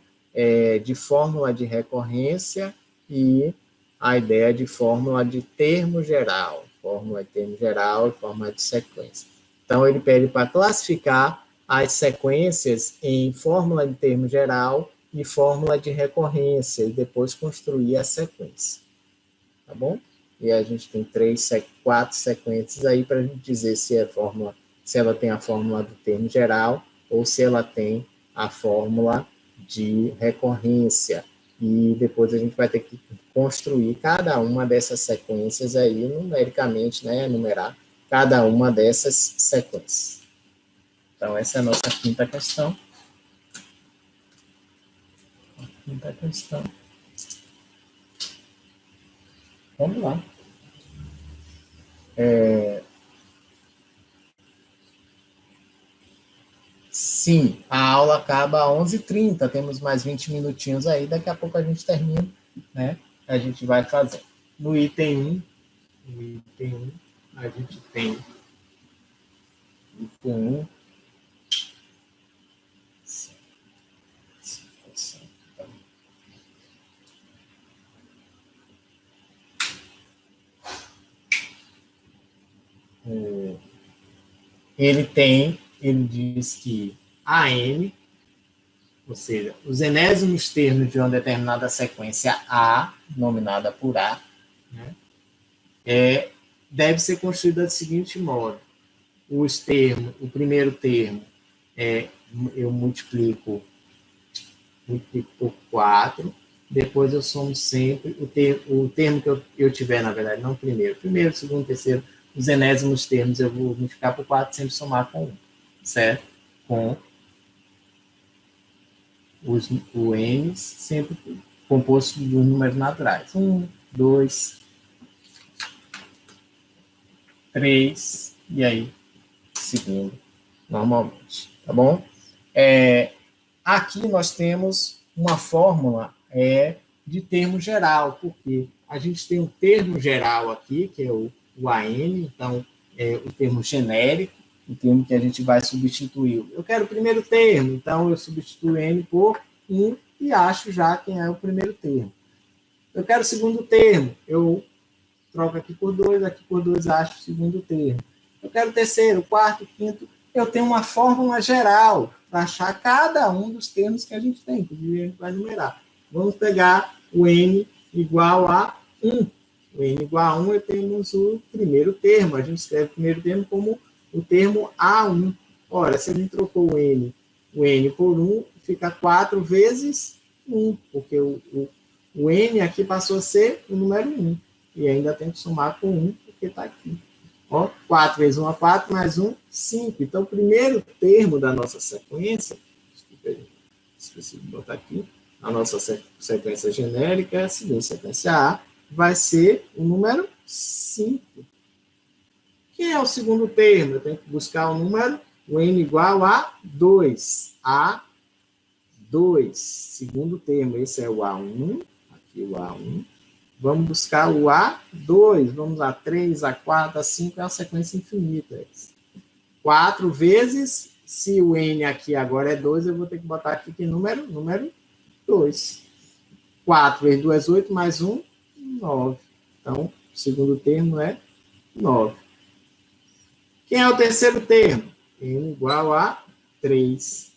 de fórmula de recorrência e a ideia de fórmula de termo geral. Fórmula de termo geral e fórmula de sequência. Então, ele pede para classificar as sequências em fórmula de termo geral e fórmula de recorrência, e depois construir a sequência. Tá bom? E a gente tem 4 sequências aí para a gente dizer se ela tem a fórmula do termo geral ou se ela tem a fórmula de recorrência. E depois a gente vai ter que construir cada uma dessas sequências aí numericamente, né? Numerar cada uma dessas sequências. Então, essa é a nossa 5ª questão. A 5ª questão. Vamos lá. Sim, a aula acaba às 11h30, temos mais 20 minutinhos aí, daqui a pouco a gente termina, né? A gente vai fazer. No item 1, a gente tem item 1, ele diz que AN, ou seja, os enésimos termos de uma determinada sequência A, nominada por A, né, deve ser construída do seguinte modo: o primeiro termo, eu multiplico por 4, depois eu somo sempre o termo que eu tiver, na verdade, não primeiro, segundo, terceiro, os enésimos termos eu vou multiplicar por 4, sempre somar com 1, certo? Com o n sempre composto dos números naturais. 1, 2, 3, e aí, seguindo normalmente, tá bom? Aqui nós temos uma fórmula de termo geral, porque a gente tem um termo geral aqui, que é o AN, então é o termo genérico, o termo que a gente vai substituir. Eu quero o primeiro termo, então eu substituo N por 1 e acho já quem é o primeiro termo. Eu quero o segundo termo, eu troco aqui por 2, acho o segundo termo. Eu quero o terceiro, quarto, quinto, eu tenho uma fórmula geral para achar cada um dos termos que a gente tem, inclusive a gente vai numerar. Vamos pegar o N igual a 1. O N igual a 1, temos o primeiro termo. A gente escreve o primeiro termo como o termo A1. Ora, se a gente trocou o N por 1, fica 4 vezes 1, porque o N aqui passou a ser o número 1. E ainda tem que somar com 1, porque está aqui. 4 vezes 1 é 4, mais 1, 5. Então, o primeiro termo da nossa sequência, esqueci de botar aqui, a nossa sequência genérica, a seguinte, sequência A, vai ser o número 5. Quem é o segundo termo? Eu tenho que buscar o número, o n igual a 2. A2, segundo termo, esse é o A1, aqui o A1. Vamos buscar o A2, vamos a 3, A4, A5, é uma sequência infinita. 4 vezes, se o N aqui agora é 2, eu vou ter que botar aqui que número? Número 2. 4 vezes 2 é 8, mais 1, 9. Então, o segundo termo é 9. Quem é o terceiro termo? N igual a 3.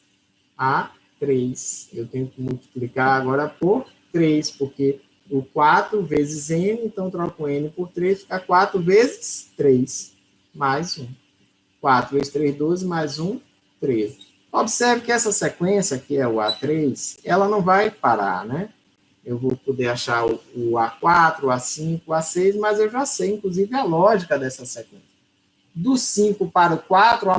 A3. Eu tenho que multiplicar agora por 3, porque o 4 vezes N, então troco N por 3, fica 4 vezes 3, mais 1. 4 vezes 3, 12, mais 1, 13. Observe que essa sequência, que é o A3, ela não vai parar, né? Eu vou poder achar o A4, o A5, o A6, mas eu já sei, inclusive, a lógica dessa sequência. Do 5 para o 4,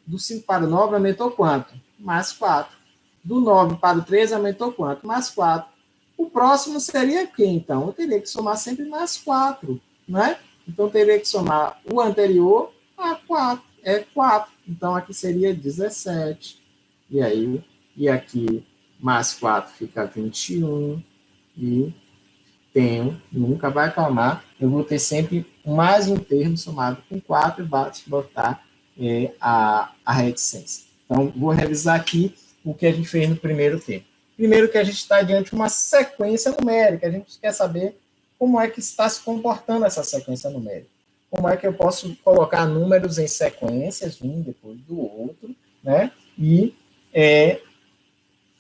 do 5 para o 9, aumentou quanto? Mais 4. Do 9 para o 13, aumentou quanto? Mais 4. O próximo seria quem, então? Eu teria que somar sempre mais 4, né? Então, eu teria que somar o anterior a 4. É 4. Então, aqui seria 17. E aí, e aqui, mais 4 fica 21. E tenho, nunca vai acalmar, eu vou ter sempre mais um termo somado com 4 e basta botar a reticência. Então, vou revisar aqui o que a gente fez no primeiro termo. Primeiro que a gente está diante de uma sequência numérica, a gente quer saber como é que está se comportando essa sequência numérica. Como é que eu posso colocar números em sequências, um depois do outro, né? E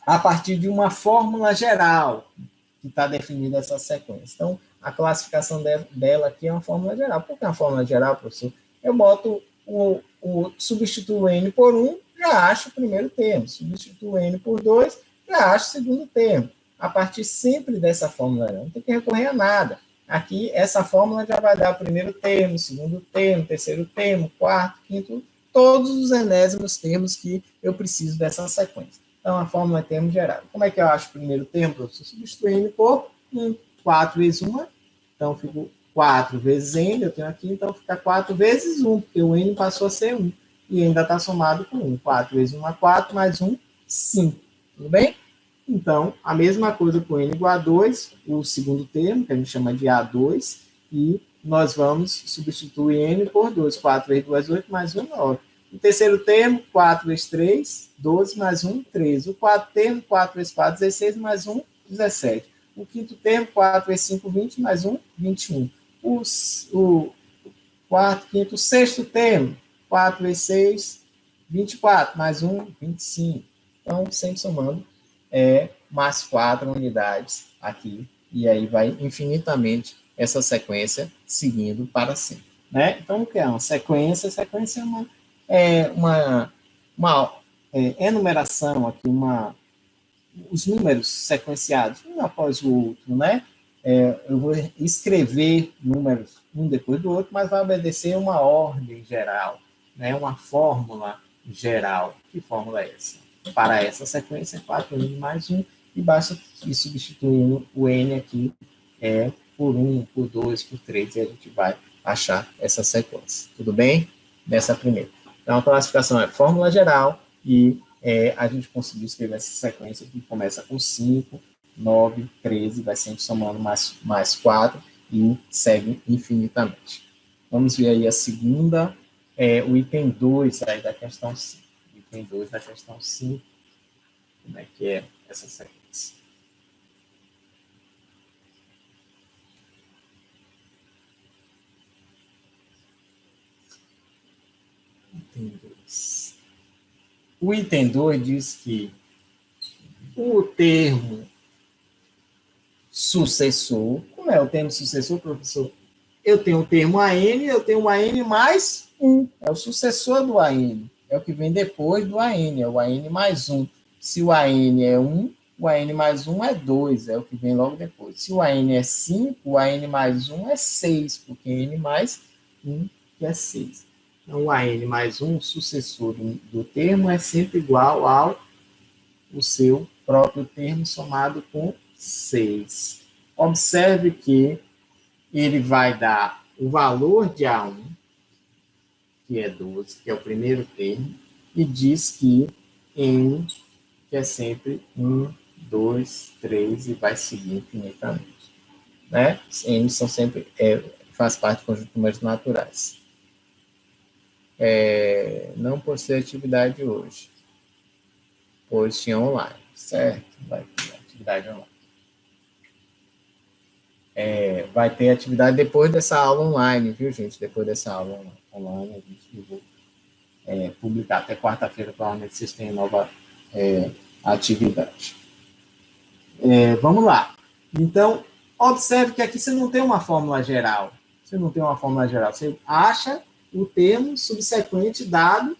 a partir de uma fórmula geral que está definida essa sequência. Então, a classificação dela aqui é uma fórmula geral. Por que é uma fórmula geral, professor? Eu boto substituo N por 1, já acho o primeiro termo. Substituo N por 2, já acho o segundo termo. A partir sempre dessa fórmula, não tem que recorrer a nada. Aqui, essa fórmula já vai dar o primeiro termo, segundo termo, terceiro termo, quarto, quinto, todos os enésimos termos que eu preciso dessa sequência. Então, a fórmula é termo geral. Como é que eu acho o primeiro termo, professor? Substituindo por 4 vezes 1, então fico 4 vezes n, eu tenho aqui, então fica 4 vezes 1, porque o n passou a ser 1. E ainda está somado com 1. 4 vezes 1 é 4, mais 1, 5. Tudo bem? Então, a mesma coisa com n igual a 2, o segundo termo, que a gente chama de A2, e nós vamos substituir n por 2. 4 vezes 2, 8, mais 1, 9. O terceiro termo, 4 vezes 3, 12, mais 1, 13. O quarto termo, 4 vezes 4, 16, mais 1, 17. O quinto termo, 4 vezes 5, 20, mais 1, 21. O quarto, quinto, sexto termo, 4 vezes 6, 24, mais 1, 25. Então, sempre somando, mais 4 unidades aqui, e aí vai infinitamente essa sequência seguindo para sempre. Né? Então, o que é uma sequência? Sequência é uma enumeração aqui, os números sequenciados, um após o outro, né? Eu vou escrever números um depois do outro, mas vai obedecer uma ordem geral, né? Uma fórmula geral. Que fórmula é essa? Para essa sequência, 4n mais 1, e basta ir substituindo o n aqui por 1, por 2, por 3, e a gente vai achar essa sequência. Tudo bem? Dessa primeira. Então, a classificação é fórmula geral, e a gente conseguiu escrever essa sequência que começa com 5, 9, 13, vai sempre somando mais 4 e segue infinitamente. Vamos ver aí a segunda, o item 2 aí da questão 5. O item 2 da questão 5, como é que é essa sequência? Item 2. O item 2 diz que o termo sucessor, como é o termo sucessor, professor? Eu tenho o termo AN, eu tenho o AN mais 1, é o sucessor do AN, é o que vem depois do AN, é o AN mais 1. Se o AN é 1, o AN mais 1 é 2, é o que vem logo depois. Se o AN é 5, o AN mais 1 é 6, porque N mais 1 que é 6. Então, o AN mais 1, sucessor do termo, é sempre igual ao o seu próprio termo somado com 6. Observe que ele vai dar o valor de A1, que é 12, que é o primeiro termo, e diz que N, que é sempre 1, 2, 3, e vai seguir infinitamente. Né? N são sempre, faz parte do conjunto de números naturais. Não possui atividade hoje, pois tinha online, certo? Vai ter atividade online. Vai ter atividade depois dessa aula online, viu, gente? Depois dessa aula online, a gente vai publicar até quarta-feira, provavelmente vocês têm nova atividade. Vamos lá. Então, observe que aqui você não tem uma fórmula geral. Você não tem uma fórmula geral. Você acha o termo subsequente dado,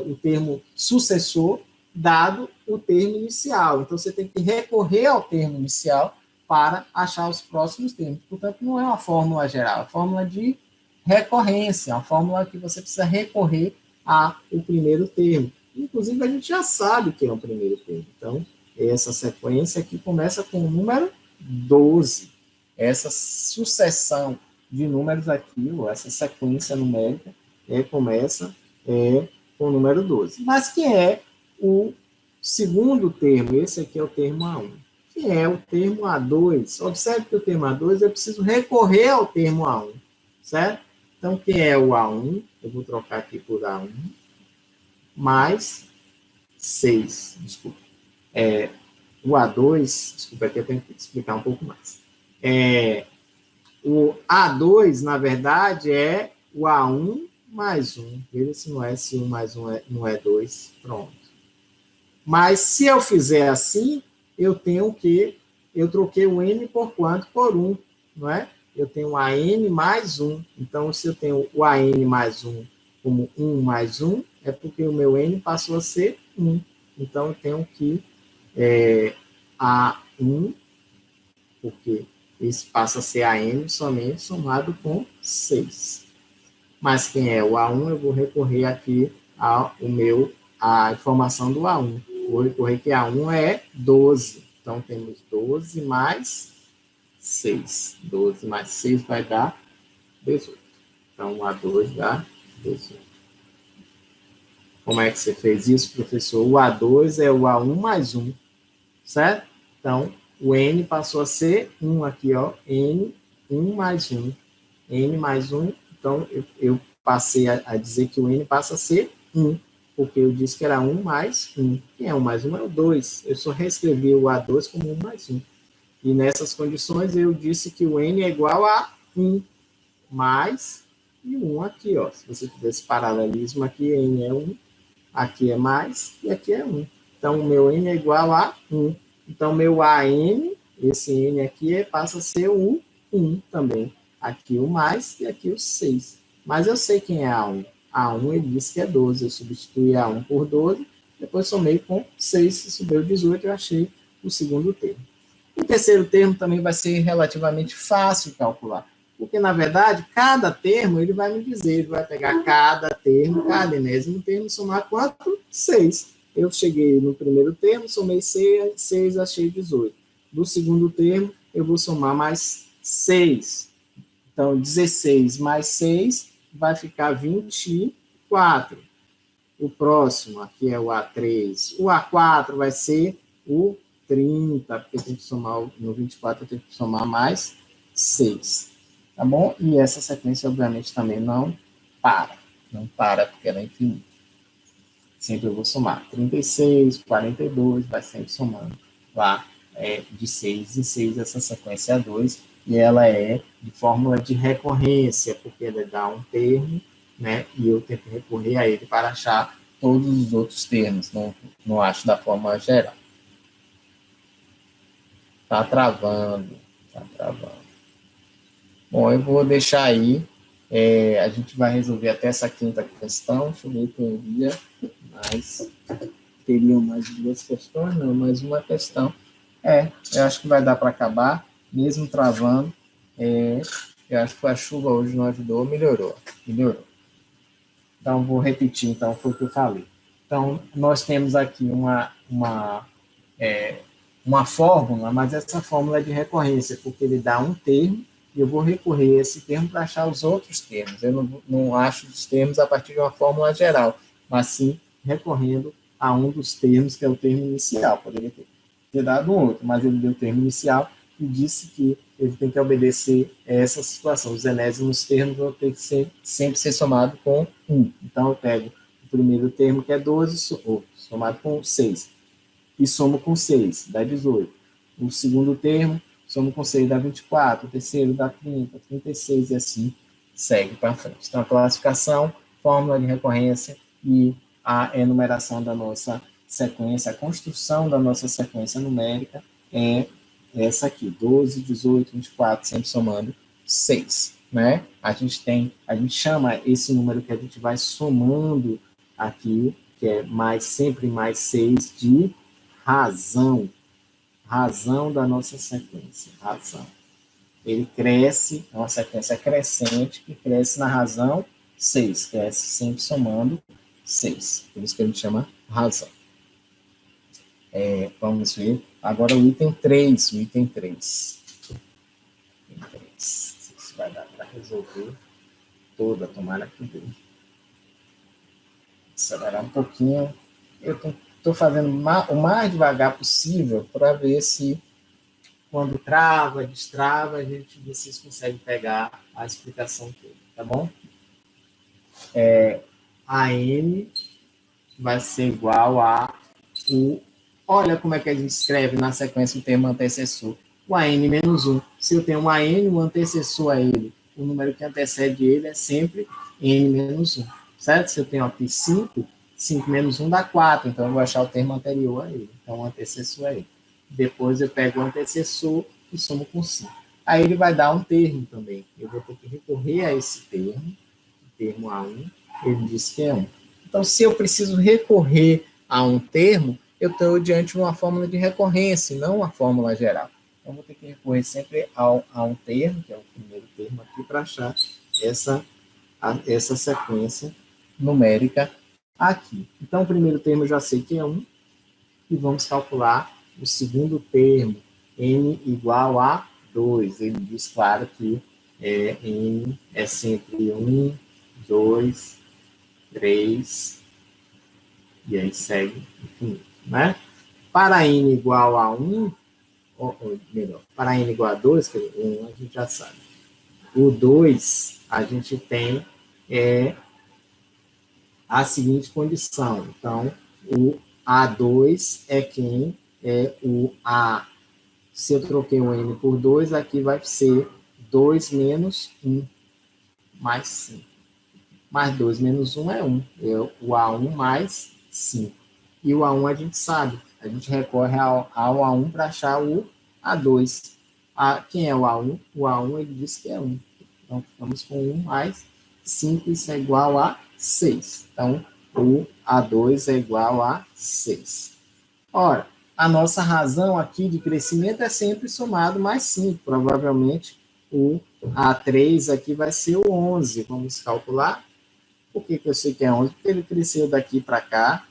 o termo sucessor, dado o termo inicial. Então, você tem que recorrer ao termo inicial para achar os próximos termos. Portanto, não é uma fórmula geral, é uma fórmula de recorrência, uma fórmula que você precisa recorrer ao primeiro termo. Inclusive, a gente já sabe que é o primeiro termo. Então, essa sequência aqui começa com o número 12. Essa sucessão de números aqui, ou essa sequência numérica, começa com o número 12. Mas que é o segundo termo? Esse aqui é o termo A1. Que é o termo A2. Observe que o termo A2 eu preciso recorrer ao termo A1, certo? Então, quem é o A1? Eu vou trocar aqui por A1, mais 6, desculpa. O A2, desculpa, aqui eu tenho que explicar um pouco mais. O A2, na verdade, é o A1 mais 1. Veja se não é, se 1 mais 1 não é 2. Pronto. Mas, se eu fizer assim, eu tenho que... Eu troquei o N por quanto? Por 1, não é? Eu tenho o AN mais 1. Então, se eu tenho o AN mais 1 como 1 mais 1, é porque o meu N passou a ser 1. Então, eu tenho que A1, porque isso passa a ser AN somente somado com 6. Mas quem é o A1, eu vou recorrer aqui à informação do A1. Vou recorrer que A1 é 12. Então, temos 12 mais 6. 12 mais 6 vai dar 18. Então, o A2 dá 18. Como é que você fez isso, professor? O A2 é o A1 mais 1, certo? Então, o N passou a ser 1 aqui, ó. N, 1 mais 1. N mais 1. Então, eu passei a dizer que o N passa a ser 1, porque eu disse que era 1 mais 1. Quem é 1 mais 1 é o 2. Eu só reescrevi o A2 como 1 mais 1. E nessas condições, eu disse que o N é igual a 1 mais e 1 aqui, ó. Se você fizer esse paralelismo aqui, N é 1, aqui é mais e aqui é 1. Então, o meu N é igual a 1. Então, meu AN, esse N aqui, passa a ser o 1 também. Aqui o mais e aqui o 6. Mas eu sei quem é A1. A1 ele disse que é 12. Eu substituí A1 por 12, depois somei com 6, subiu 18, eu achei o segundo termo. O terceiro termo também vai ser relativamente fácil calcular, porque, na verdade, cada termo ele vai me dizer, ele vai pegar cada termo, cada enésimo termo, somar quanto? 6. Eu cheguei no primeiro termo, somei 6, achei 18. Do segundo termo, eu vou somar mais 6. Então, 16 mais 6 vai ficar 24. O próximo, aqui é o A3. O A4 vai ser o 30, porque tem que somar, no 24 eu tenho que somar mais 6. Tá bom? E essa sequência, obviamente, também não para. Não para, porque ela é infinita. Sempre eu vou somar. 36, 42, vai sempre somando lá de 6 em 6, essa sequência é 2, e ela é de fórmula de recorrência, porque ela dá um termo, né, e eu tenho que recorrer a ele para achar todos os outros termos, não acho da fórmula geral. Tá travando. Bom, eu vou deixar aí, a gente vai resolver até essa quinta questão, deixa eu ver que eu ia, mas teriam mais duas questões, não, mais uma questão. Eu acho que vai dar para acabar, mesmo travando. Eu acho que a chuva hoje não ajudou, melhorou. Então, vou repetir, então, foi o que eu falei. Então, nós temos aqui uma fórmula, mas essa fórmula é de recorrência, porque ele dá um termo, e eu vou recorrer a esse termo para achar os outros termos. Eu não acho os termos a partir de uma fórmula geral, mas sim recorrendo a um dos termos, que é o termo inicial. Poderia ter dado um outro, mas ele deu o termo inicial e disse que ele tem que obedecer a essa situação. Os enésimos termos vão ter que sempre ser somados com 1. Então, eu pego o primeiro termo, que é 12, somado com 6, e somo com 6, dá 18. O segundo termo, somo com 6, dá 24. O terceiro dá 30, 36, e assim segue para frente. Então, a classificação, fórmula de recorrência e a enumeração da nossa sequência, a construção da nossa sequência numérica é essa aqui, 12, 18, 24, sempre somando 6. Né? A gente chama esse número que a gente vai somando aqui, que é sempre mais 6, de razão da nossa sequência, razão. Ele cresce, é uma sequência crescente, que cresce na razão 6, cresce sempre somando 6, por isso que a gente chama razão. Vamos ver agora o item 3, isso vai dar para resolver toda, tomara que dê. Acelerar um pouquinho, eu estou fazendo o mais devagar possível para ver se, quando trava, destrava, vocês conseguem pegar a explicação toda, tá bom? A N vai ser igual a o... Olha como é que a gente escreve na sequência o termo antecessor. O AN menos 1. Se eu tenho um AN, o antecessor a ele, o número que antecede ele é sempre N menos 1. Certo? Se eu tenho aqui 5, 5 menos 1 dá 4. Então, eu vou achar o termo anterior a ele. Então, o antecessor a ele. Depois, eu pego o antecessor e somo com 5. Aí, ele vai dar um termo também. Eu vou ter que recorrer a esse termo, o termo A1. Ele diz que é 1. Então, se eu preciso recorrer a um termo, eu estou diante de uma fórmula de recorrência, não uma fórmula geral. Então, vou ter que recorrer sempre a um termo, que é o primeiro termo aqui, para achar essa sequência numérica aqui. Então, o primeiro termo eu já sei que é 1, e vamos calcular o segundo termo, n igual a 2. Ele diz, claro, que N é sempre 1, 2, 3, e aí segue infinito, né? Para N igual a 1, ou melhor, para N igual a 2, que 1 a gente já sabe. O 2, a gente tem a seguinte condição. Então, o A2 é quem é o A. Se eu troquei o N por 2, aqui vai ser 2 menos 1, mais 5. Mais 2 menos 1 é 1. É o A1 mais 5. E o A1 a gente sabe. A gente recorre ao A1 para achar o A2. Quem é o A1? O A1 ele diz que é 1. Então, ficamos com 1 mais 5, isso é igual a 6. Então, o A2 é igual a 6. Ora, a nossa razão aqui de crescimento é sempre somado mais 5. Provavelmente, o A3 aqui vai ser o 11. Vamos calcular. Por que eu sei que é 11? Porque ele cresceu daqui para cá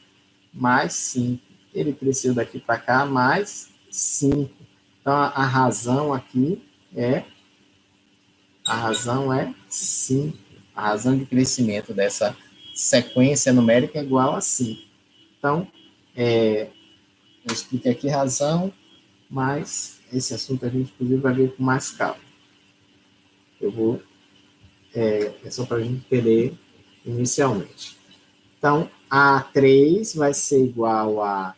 mais 5. Ele cresceu daqui para cá mais 5. Então, a razão aqui é 5. A razão de crescimento dessa sequência numérica é igual a 5. Então, eu expliquei aqui razão, mas esse assunto a gente, inclusive, vai ver com mais calma. Eu vou... É só para a gente entender inicialmente. Então, A3 vai ser igual a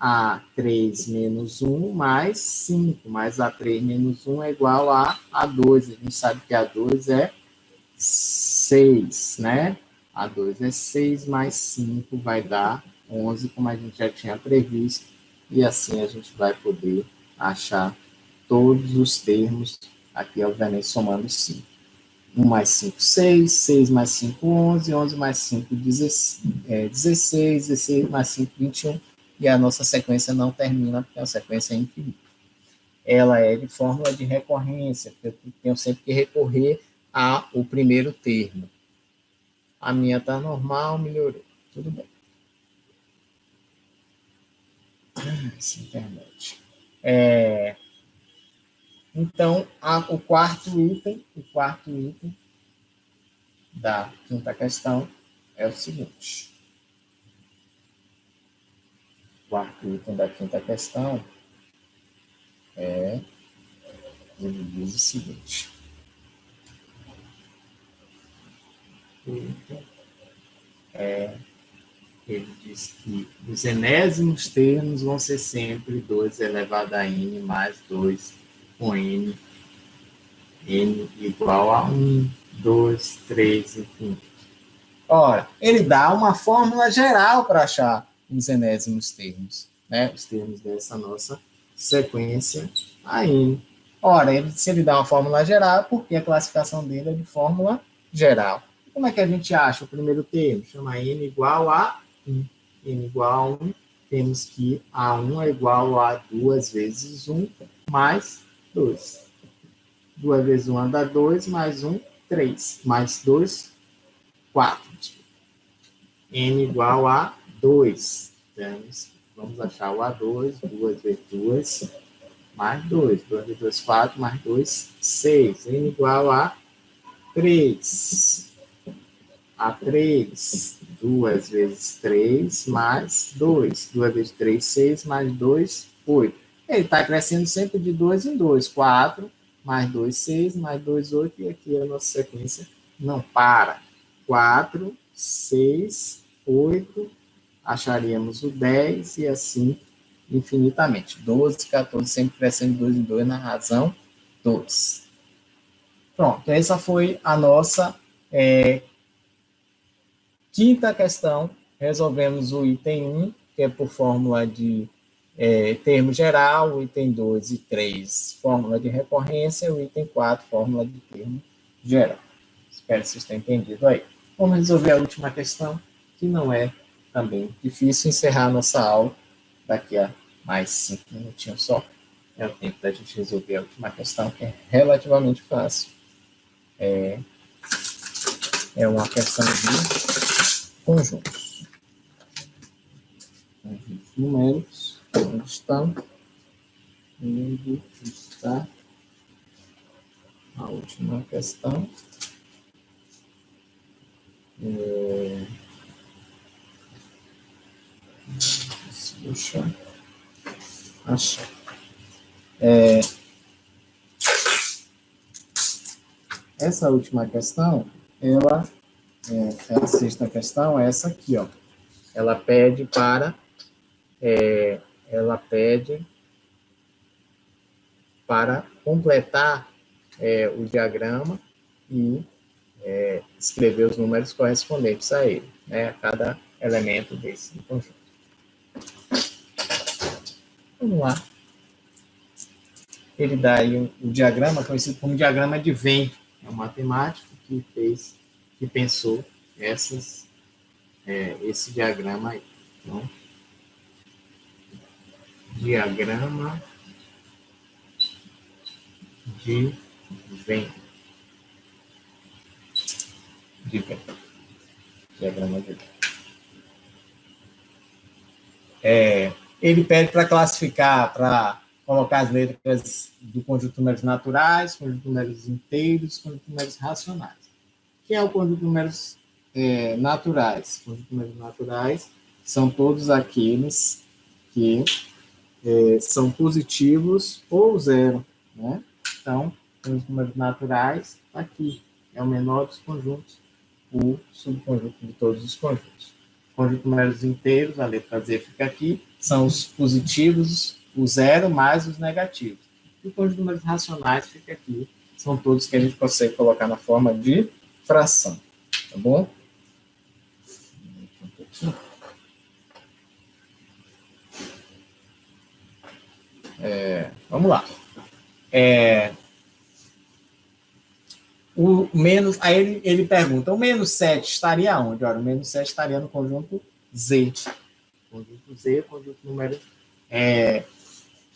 A3 menos 1 mais 5, mais A3 menos 1 é igual a A2. A gente sabe que A2 é 6, né? A2 é 6 mais 5 vai dar 11, como a gente já tinha previsto, e assim a gente vai poder achar todos os termos, aqui obviamente somando 5. 1 mais 5, 6, 6 mais 5, 11, 11 mais 5, 16, 16 mais 5, 21, e a nossa sequência não termina, porque é uma sequência infinita. Ela é de fórmula de recorrência, porque eu tenho sempre que recorrer ao primeiro termo. A minha está normal, melhorou. Tudo bem. Essa internet. Então, o quarto item da quinta questão é o seguinte. O quarto item da quinta questão ele diz o seguinte. Ele diz que os enésimos termos vão ser sempre 2 elevado a n mais 2 com n igual a 1, 2, 3, enfim. Ora, ele dá uma fórmula geral para achar os enésimos termos, né? Os termos dessa nossa sequência a n. Ora, se ele dá uma fórmula geral, é porque a classificação dele é de fórmula geral. Como é que a gente acha o primeiro termo? Chama n igual a 1. N igual a 1, temos que A1 é igual a 2 vezes 1 mais 2. 2 vezes 1 dá 2, mais 1, 3. Mais 2, 4. N igual a 2. Vamos achar o A2, 2 vezes 2, mais 2. 2 vezes 2, 4, mais 2, 6. N igual a 3. A3, 2 vezes 3, mais 2. 2 vezes 3, 6, mais 2, 8. Ele está crescendo sempre de 2 em 2. 4, mais 2, 6, mais 2, 8. E aqui a nossa sequência não para. 4, 6, 8. Acharíamos o 10 e assim infinitamente. 12, 14, sempre crescendo de 2 em 2 na razão 2. Pronto, essa foi a nossa quinta questão. Resolvemos o item 1, que é por fórmula de termo geral, o item 2 e 3, fórmula de recorrência, o item 4, fórmula de termo geral. Espero que vocês tenham entendido aí. Vamos resolver a última questão, que não é também difícil. Encerrar a nossa aula daqui a mais 5 minutinhos só. É o tempo da gente resolver a última questão, que é relativamente fácil. É uma questão de conjuntos. Conjuntos numéricos. Onde estão? Onde está? A última questão. Deixa eu achar. Essa última questão, ela é a sexta questão, é essa aqui, ó. Ela pede para completar o diagrama e escrever os números correspondentes a ele, né, a cada elemento desse conjunto. Vamos lá. Ele dá aí o diagrama, conhecido como diagrama de Venn. É um matemático que pensou esse diagrama aí. Então, diagrama de Venn. Diagrama de Venn. Ele pede para classificar, para colocar as letras do conjunto de números naturais, conjunto de números inteiros, conjunto de números racionais. O que é o conjunto de números naturais? O conjunto de números naturais são todos aqueles que são positivos ou zero, né? Então, os números naturais, aqui, é o menor dos conjuntos, o subconjunto de todos os conjuntos. O conjunto de números inteiros, a letra Z fica aqui, são os positivos, o zero mais os negativos. E o conjunto de números racionais fica aqui, são todos que a gente consegue colocar na forma de fração, tá bom? Vamos lá. O menos, aí ele pergunta, o menos 7 estaria onde? Olha, o menos 7 estaria no conjunto Z. Conjunto Z, conjunto de números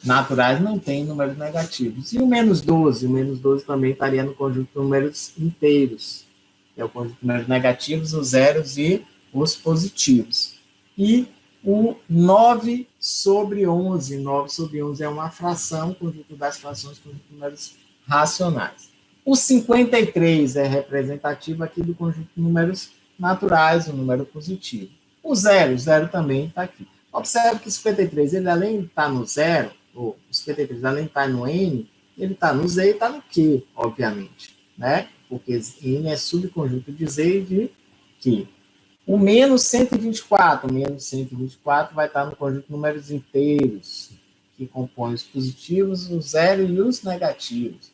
naturais não tem números negativos. E o menos 12? O menos 12 também estaria no conjunto de números inteiros. É o conjunto de números negativos, os zeros e os positivos. E o 9 sobre 11. 9 sobre 11 é uma fração, conjunto das frações, conjunto de números racionais. O 53 é representativo aqui do conjunto de números naturais, o número positivo. O zero também está aqui. Observe que o 53, ele além de estar no zero, ou o 53, além de estar no N, ele está no Z e está no Q, obviamente, né? Porque N é subconjunto de Z e de Q. O menos 124, vai estar no conjunto de números inteiros, que compõem os positivos, o zero e os negativos.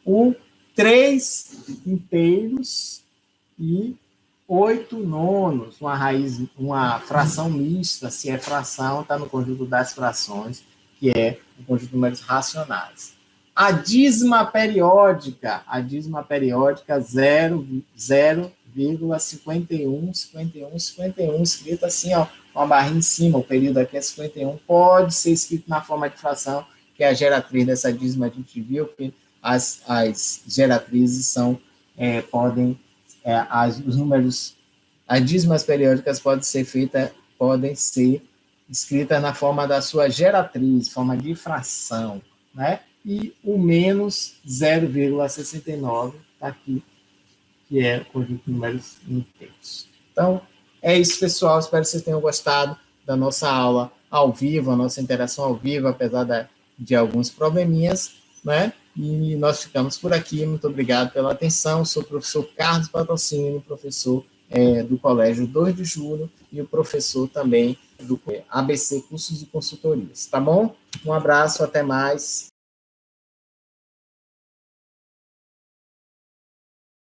O 3 inteiros e 8 nonos, uma fração mista, se é fração, está no conjunto das frações, que é o conjunto de números racionais. A dízima periódica 0,51, escrito assim, ó, uma barrinha em cima, o período aqui é 51, pode ser escrito na forma de fração, que é a geratriz dessa dízima, a gente viu que as geratrizes os números, as dízimas periódicas podem ser escritas na forma da sua geratriz, forma de fração, né? E o menos 0,69 está aqui, que é o conjunto de números inteiros. Então, é isso, pessoal. Espero que vocês tenham gostado da nossa aula ao vivo, a nossa interação ao vivo, apesar de alguns probleminhas, né? E nós ficamos por aqui. Muito obrigado pela atenção. Sou o professor Carlos Patrocínio, professor do Colégio 2 de Julho e o professor também do ABC Cursos e Consultorias. Tá bom? Um abraço, até mais.